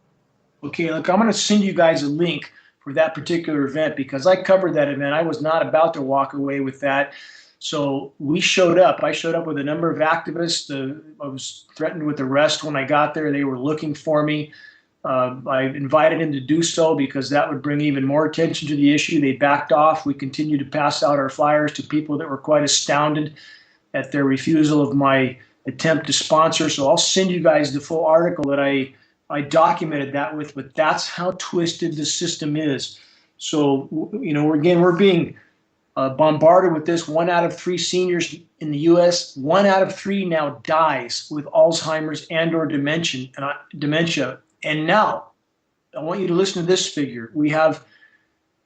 Okay, look, I'm going to send you guys a link for that particular event because I covered that event. I was not about to walk away with that. So we showed up. I showed up with a number of activists. I was threatened with arrest when I got there. They were looking for me. I invited him to do so because that would bring even more attention to the issue. They backed off. We continued to pass out our flyers to people that were quite astounded at their refusal of my attempt to sponsor. So I'll send you guys the full article that I documented that with, but that's how twisted the system is. So, we're being bombarded with this. 1 out of 3 seniors in the U.S., 1 out of 3 now dies with Alzheimer's and/or dementia. And now, I want you to listen to this figure. We have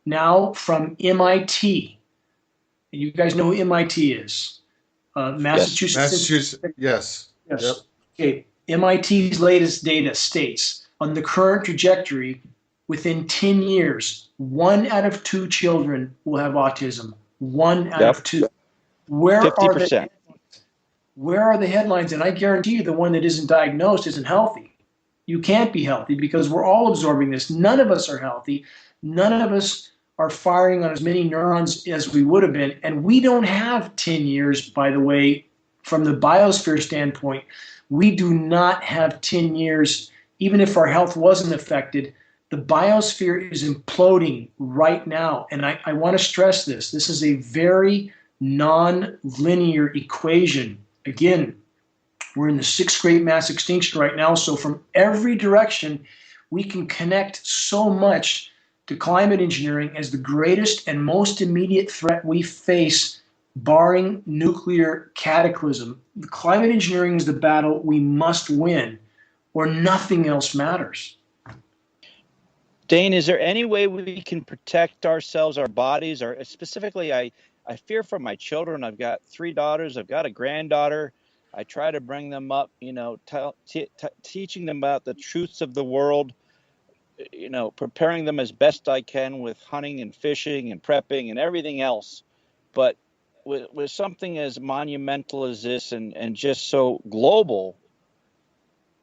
now from MIT, and you guys know who MIT is. Massachusetts. Massachusetts, yes. Yep. Okay. MIT's latest data states on the current trajectory, within 10 years, 1 out of 2 children will have autism. 1 out of 2. Where 50%. Where are the headlines? And I guarantee you the one that isn't diagnosed isn't healthy. You can't be healthy because we're all absorbing this. None of us are healthy. None of us are firing on as many neurons as we would have been. And we don't have 10 years, by the way, from the biosphere standpoint. We do not have 10 years, even if our health wasn't affected. The biosphere is imploding right now. And I want to stress this. This is a very non-linear equation. Again, we're in the 6th great mass extinction right now. So from every direction, we can connect so much to climate engineering as the greatest and most immediate threat we face, barring nuclear cataclysm. The climate engineering is the battle we must win, or nothing else matters. Dane, is there any way we can protect ourselves, our bodies, or specifically, I fear for my children. I've got 3 daughters. I've got a granddaughter. I try to bring them up, teaching them about the truths of the world, preparing them as best I can with hunting and fishing and prepping and everything else. But with something as monumental as this and just so global,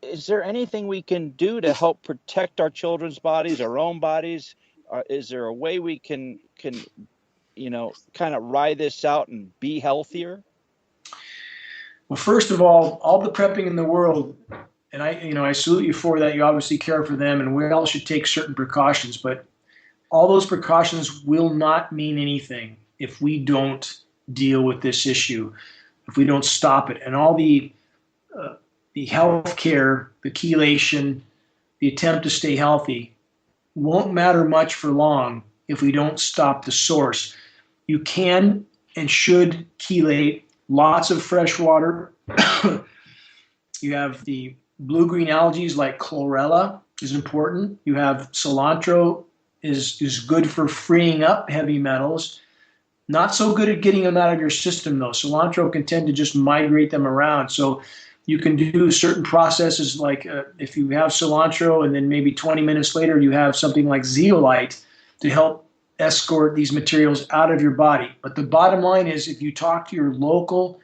is there anything we can do to help protect our children's bodies, our own bodies? Is there a way we can kind of ride this out and be healthier? Well, first of all the prepping in the world, and I salute you for that. You obviously care for them, and we all should take certain precautions. But all those precautions will not mean anything if we don't deal with this issue, if we don't stop it. And all the the health care, the chelation, the attempt to stay healthy won't matter much for long if we don't stop the source. You can and should chelate lots of fresh water. You have the blue-green algae like chlorella is important. You have cilantro is good for freeing up heavy metals. Not so good at getting them out of your system, though. Cilantro can tend to just migrate them around. So you can do certain processes like if you have cilantro and then maybe 20 minutes later you have something like zeolite to help escort these materials out of your body. But the bottom line is if you talk to your local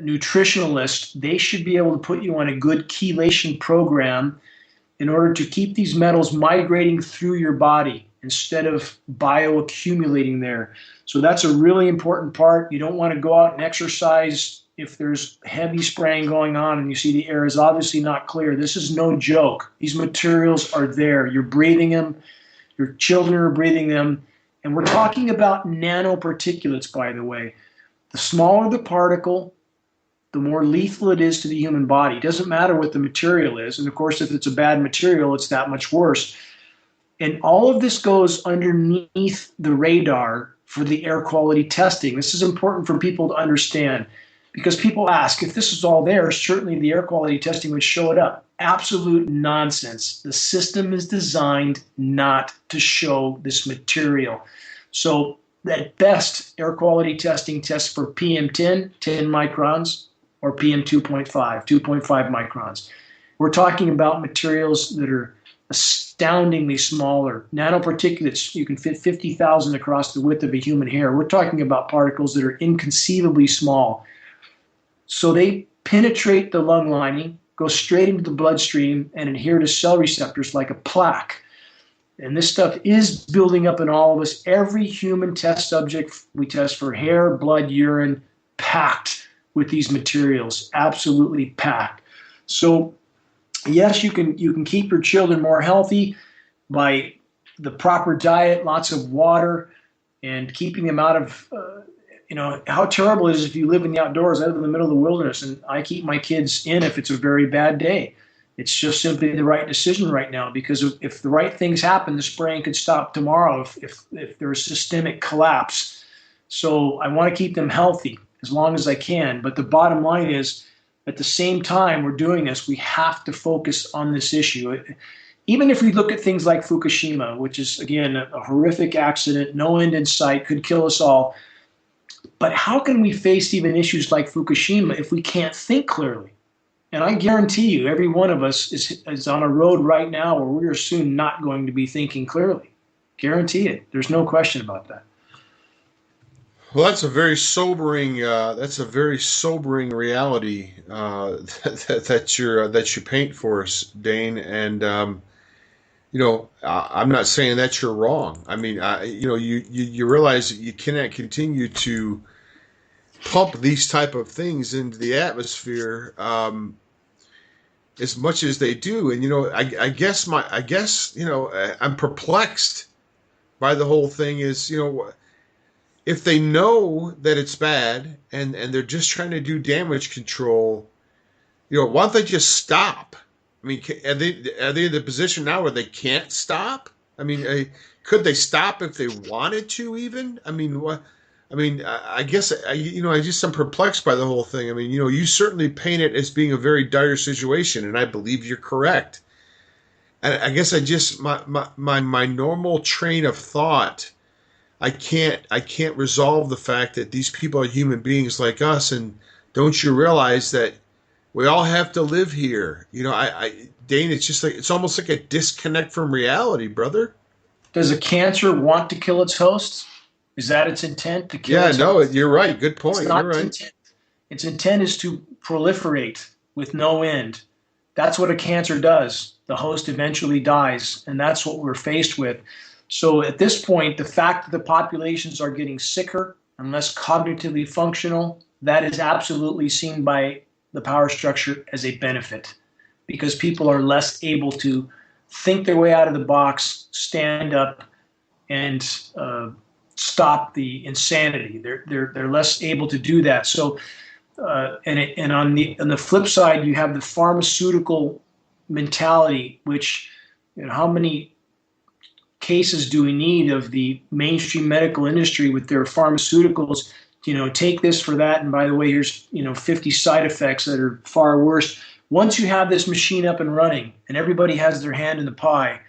nutritionalist, they should be able to put you on a good chelation program in order to keep these metals migrating through your body instead of bioaccumulating there. So that's a really important part. You don't want to go out and exercise if there's heavy spraying going on and you see the air is obviously not clear. This is no joke. These materials are there. You're breathing them. Your children are breathing them. And we're talking about nanoparticulates, by the way. The smaller the particle, the more lethal it is to the human body. It doesn't matter what the material is. And of course, if it's a bad material, it's that much worse. And all of this goes underneath the radar for the air quality testing. This is important for people to understand because people ask, if this is all there, certainly the air quality testing would show it up. Absolute nonsense. The system is designed not to show this material. So at best, air quality testing tests for PM10, 10 microns, or PM2.5, 2.5 microns. We're talking about materials that are astoundingly smaller. Nanoparticulates, you can fit 50,000 across the width of a human hair. We're talking about particles that are inconceivably small. So they penetrate the lung lining, go straight into the bloodstream, and adhere to cell receptors like a plaque. And this stuff is building up in all of us. Every human test subject we test for hair, blood, urine, packed with these materials, absolutely packed. So yes, you can keep your children more healthy by the proper diet, lots of water, and keeping them out of, how terrible it is if you live in the outdoors. I live in the middle of the wilderness, and I keep my kids in if it's a very bad day. It's just simply the right decision right now because if the right things happen, the spraying could stop tomorrow if there's systemic collapse. So I want to keep them healthy as long as I can. But the bottom line is, at the same time we're doing this, we have to focus on this issue. Even if we look at things like Fukushima, which is, again, a horrific accident, no end in sight, could kill us all. But how can we face even issues like Fukushima if we can't think clearly? And I guarantee you, every one of us is on a road right now where we are soon not going to be thinking clearly. Guarantee it. There's no question about that. Well, that's a very sobering reality that you paint for us, Dane. And I'm not saying that you're wrong. I mean, you realize that you cannot continue to pump these type of things into the atmosphere as much as they do. And I guess I'm perplexed by the whole thing. Is if they know that it's bad and they're just trying to do damage control, why don't they just stop? I mean, are they in the position now where they can't stop? I mean, could they stop if they wanted to even? I mean, what? I mean, I guess, I'm perplexed by the whole thing. I mean, you certainly paint it as being a very dire situation, and I believe you're correct. And I guess my normal train of thought, I can't resolve the fact that these people are human beings like us, and don't you realize that we all have to live here? Dane, it's almost like a disconnect from reality, brother. Does a cancer want to kill its host? Is that its intent, to kill its host? You're right. Good point. It's not you're right. its intent. Its intent is to proliferate with no end. That's what a cancer does. The host eventually dies, and that's what we're faced with. So at this point, the fact that the populations are getting sicker and less cognitively functional, that is absolutely seen by the power structure as a benefit because people are less able to think their way out of the box, stand up, and stop the insanity. They're less able to do that. So And on the flip side, you have the pharmaceutical mentality, which, how many cases do we need of the mainstream medical industry with their pharmaceuticals? Take this for that, and by the way, here's 50 side effects that are far worse. Once you have this machine up and running, and everybody has their hand in the pie,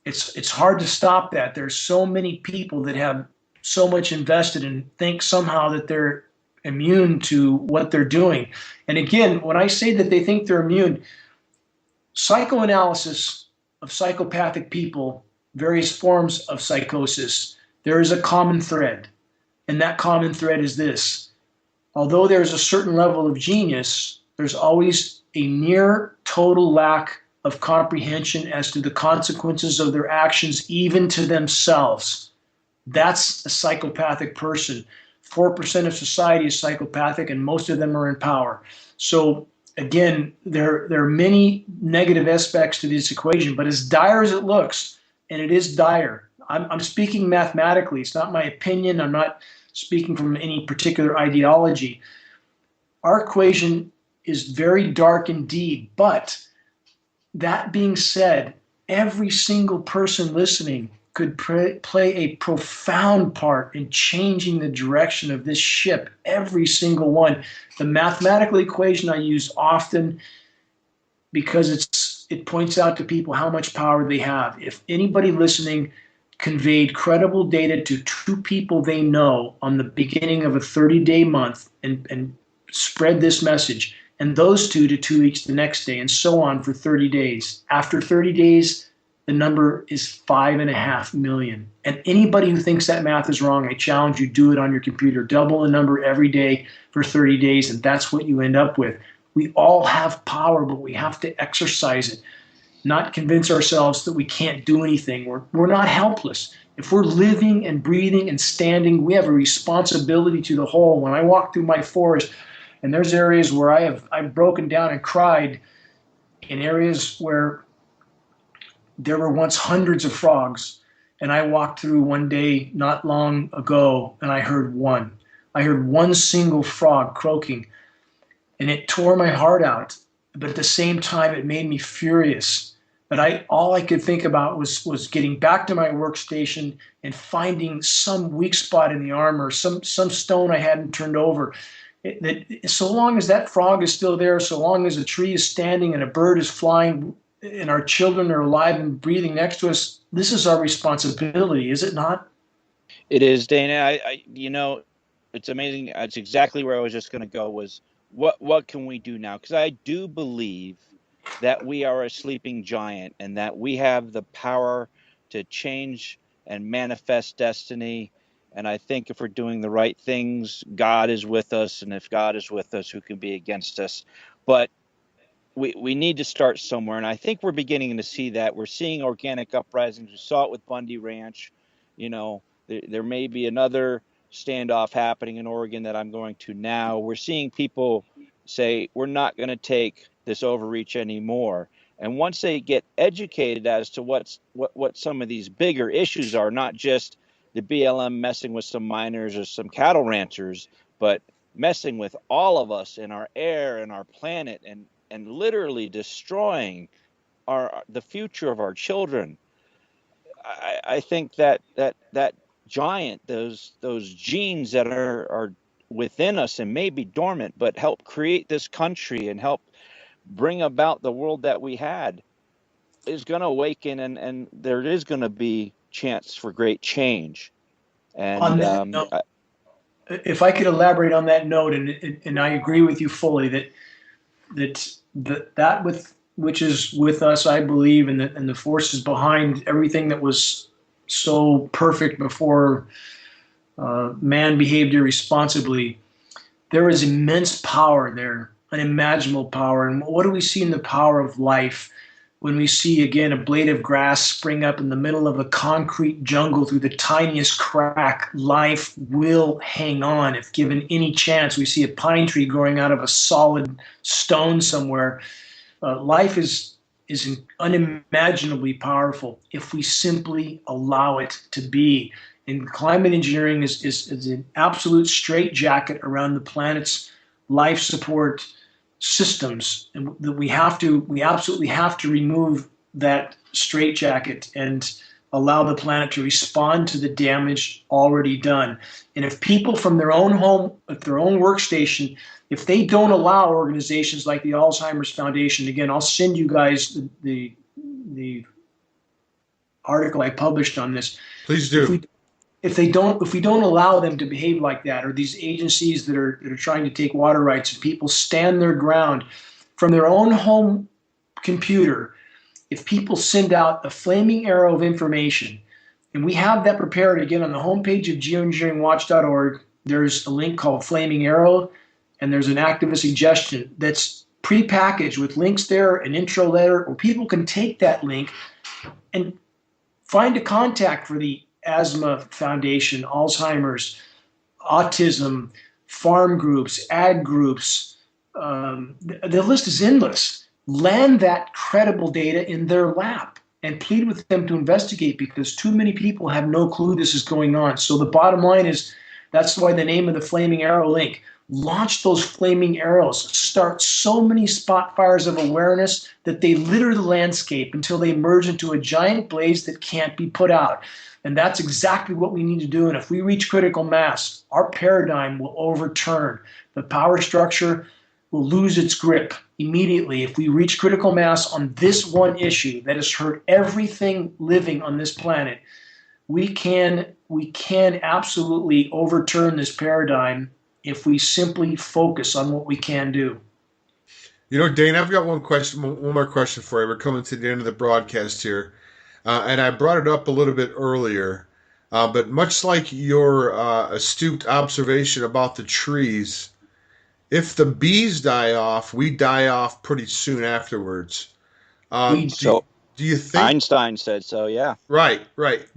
it's hard to stop that. There's so many people that have so much invested and think somehow that they're immune to what they're doing. And again, when I say that they think they're immune, psychoanalysis of psychopathic people, various forms of psychosis, there is a common thread. And that common thread is this: although there's a certain level of genius, there's always a near total lack of comprehension as to the consequences of their actions, even to themselves. That's a psychopathic person. 4% of society is psychopathic, and most of them are in power. So again, there are many negative aspects to this equation, but as dire as it looks, and it is dire, I'm speaking mathematically. It's not my opinion. I'm not speaking from any particular ideology. Our equation is very dark indeed, but that being said, every single person listening could play a profound part in changing the direction of this ship, every single one. The mathematical equation I use often because it points out to people how much power they have. If anybody listening conveyed credible data to 2 people they know on the beginning of a 30-day month and spread this message, and those 2 to 2 weeks the next day, and so on for 30 days. After 30 days, the number is 5.5 million. And anybody who thinks that math is wrong, I challenge you, do it on your computer. Double the number every day for 30 days, and that's what you end up with. We all have power, but we have to exercise it, not convince ourselves that we can't do anything. We're not helpless. If we're living and breathing and standing, we have a responsibility to the whole. When I walk through my forest, and there's areas where I've broken down and cried, in areas where there were once hundreds of frogs, and I walked through one day not long ago, and I heard one. I heard one single frog croaking, and it tore my heart out. But at the same time, it made me furious. But all I could think about was getting back to my workstation and finding some weak spot in the armor, some stone I hadn't turned over. So long as that frog is still there, so long as a tree is standing and a bird is flying and our children are alive and breathing next to us, this is our responsibility, is it not? It is, Dana. It's amazing. It's exactly where I was just going to go was what can we do now? Because I do believe that we are a sleeping giant and that we have the power to change and manifest destiny. And I think if we're doing the right things, God is with us. And if God is with us, who can be against us? But we need to start somewhere. And I think we're beginning to see that. We're seeing organic uprisings. We saw it with Bundy Ranch. There may be another standoff happening in Oregon that I'm going to now. We're seeing people say, we're not going to take this overreach anymore. And once they get educated as to what some of these bigger issues are, not just the BLM messing with some miners or some cattle ranchers, but messing with all of us in our air and our planet and literally destroying the future of our children. I think that giant, those genes that are within us and may be dormant, but help create this country and help bring about the world that we had, is going to awaken, and there is going to be chance for great change. And on that note, if I could elaborate on that note, and I agree with you fully that with which is with us, I believe, and the forces behind everything that was so perfect before man behaved irresponsibly, there is immense power there, unimaginable power. And what do we see in the power of life when we see, again, a blade of grass spring up in the middle of a concrete jungle through the tiniest crack? Life will hang on if given any chance. We see a pine tree growing out of a solid stone somewhere. Life is unimaginably powerful if we simply allow it to be. And climate engineering is an absolute straitjacket around the planet's life support systems, and that we absolutely have to remove that straitjacket and allow the planet to respond to the damage already done. And if people from their own home, at their own workstation, if they don't allow organizations like the Alzheimer's Foundation, again, I'll send you guys the article I published on this. Please do. If we don't allow them to behave like that, or these agencies that are trying to take water rights, and people stand their ground from their own home computer, if people send out a flaming arrow of information, and we have that prepared again on the homepage of geoengineeringwatch.org, there's a link called Flaming Arrow, and there's an activist suggestion that's prepackaged with links there, an intro letter, where people can take that link and find a contact for the Asthma Foundation, Alzheimer's, autism, farm groups, ag groups. The list is endless. Land that credible data in their lap and plead with them to investigate, because too many people have no clue this is going on. So the bottom line is, that's why the name of the Flaming Arrow link. Launch those flaming arrows. Start so many spot fires of awareness that they litter the landscape until they merge into a giant blaze that can't be put out. And that's exactly what we need to do. And if we reach critical mass, our paradigm will overturn. The power structure will lose its grip immediately. If we reach critical mass on this one issue that has hurt everything living on this planet, we can absolutely overturn this paradigm if we simply focus on what we can do. You know, Dane, I've got one more question for you. We're coming to the end of the broadcast here. And I brought it up a little bit earlier, but much like your astute observation about the trees, if the bees die off, we die off pretty soon afterwards. Do you think Einstein said so? Yeah. Right.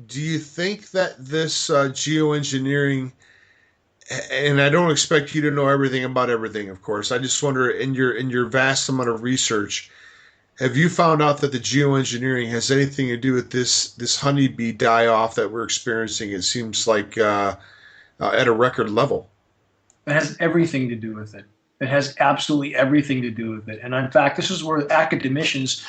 Do you think that this geoengineering, and I don't expect you to know everything about everything, of course. I just wonder, in your vast amount of research, have you found out that the geoengineering has anything to do with this honeybee die-off that we're experiencing? It seems like at a record level. It has everything to do with it. It has absolutely everything to do with it. And in fact, this is where academicians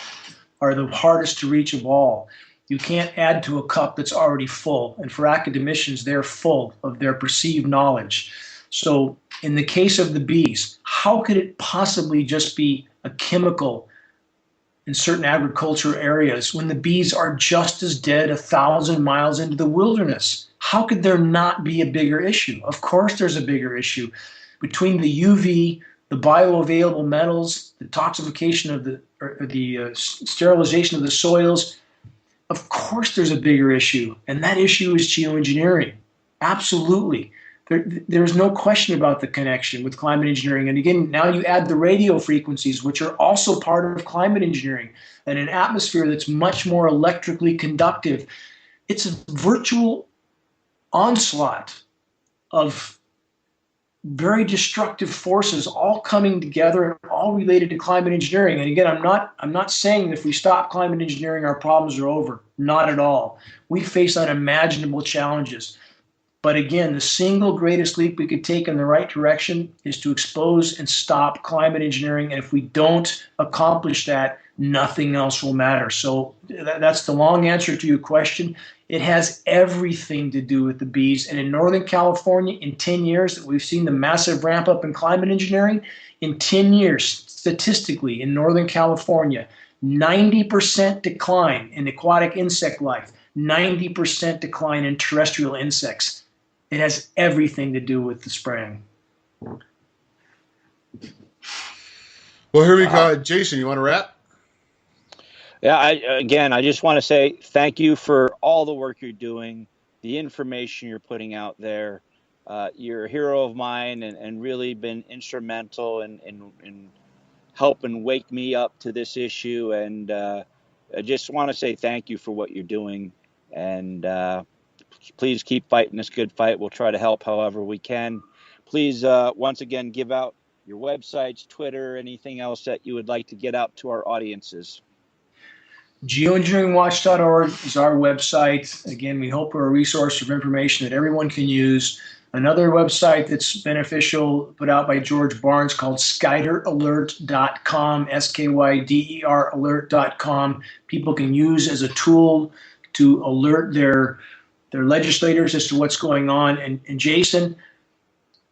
are the hardest to reach of all. You can't add to a cup that's already full. And for academicians, they're full of their perceived knowledge. So in the case of the bees, how could it possibly just be a chemical in certain agriculture areas when the bees are just as dead 1,000 miles into the wilderness? How could there not be a bigger issue? Of course there's a bigger issue. Between the UV, the bioavailable metals, the toxification of the sterilization of the soils, of course there's a bigger issue. And that issue is geoengineering. Absolutely. There's no question about the connection with climate engineering. And again, now you add the radio frequencies, which are also part of climate engineering, and an atmosphere that's much more electrically conductive. It's a virtual onslaught of very destructive forces all coming together and all related to climate engineering. And again, I'm not saying that if we stop climate engineering, our problems are over. Not at all. We face unimaginable challenges. But again, the single greatest leap we could take in the right direction is to expose and stop climate engineering. And if we don't accomplish that, nothing else will matter. So that's the long answer to your question. It has everything to do with the bees. And in Northern California, in 10 years that we've seen the massive ramp up in climate engineering, in 10 years, statistically, in Northern California, 90% decline in aquatic insect life, 90% decline in terrestrial insects. It has everything to do with the spraying. Well, here we go. Jason, you want to wrap? Yeah, I just want to say thank you for all the work you're doing, the information you're putting out there. You're a hero of mine and really been instrumental in helping wake me up to this issue. And I just want to say thank you for what you're doing. And please keep fighting this good fight. We'll try to help however we can. Please, once again, give out your websites, Twitter, anything else that you would like to get out to our audiences. Geoengineeringwatch.org is our website. Again, we hope we're a resource of information that everyone can use. Another website that's beneficial, put out by George Barnes, called SkyderAlert.com, SKYDER alert.com. People can use as a tool to alert their legislators as to what's going on. And Jason,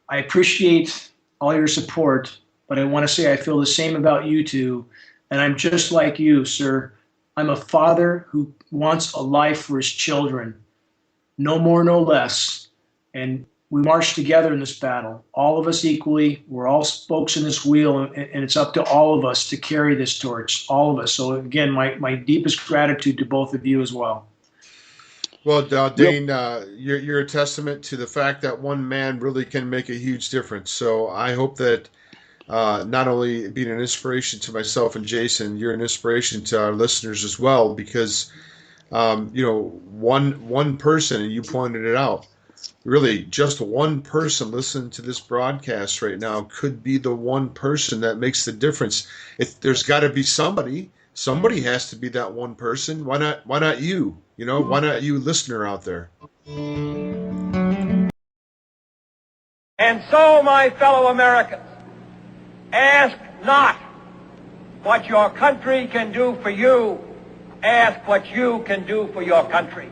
I appreciate all your support, but I want to say I feel the same about you two. And I'm just like you, sir. I'm a father who wants a life for his children. No more, no less. And we march together in this battle, all of us equally. We're all spokes in this wheel, and it's up to all of us to carry this torch, all of us. So again, my deepest gratitude to both of you as well. Well, Dane, you're a testament to the fact that one man really can make a huge difference. So I hope that not only being an inspiration to myself and Jason, you're an inspiration to our listeners as well, because one person, and you pointed it out, really just one person listening to this broadcast right now could be the one person that makes the difference. There's got to be somebody. Somebody has to be that one person. Why not you? Why not you, listener out there? And so, my fellow Americans, ask not what your country can do for you. Ask what you can do for your country.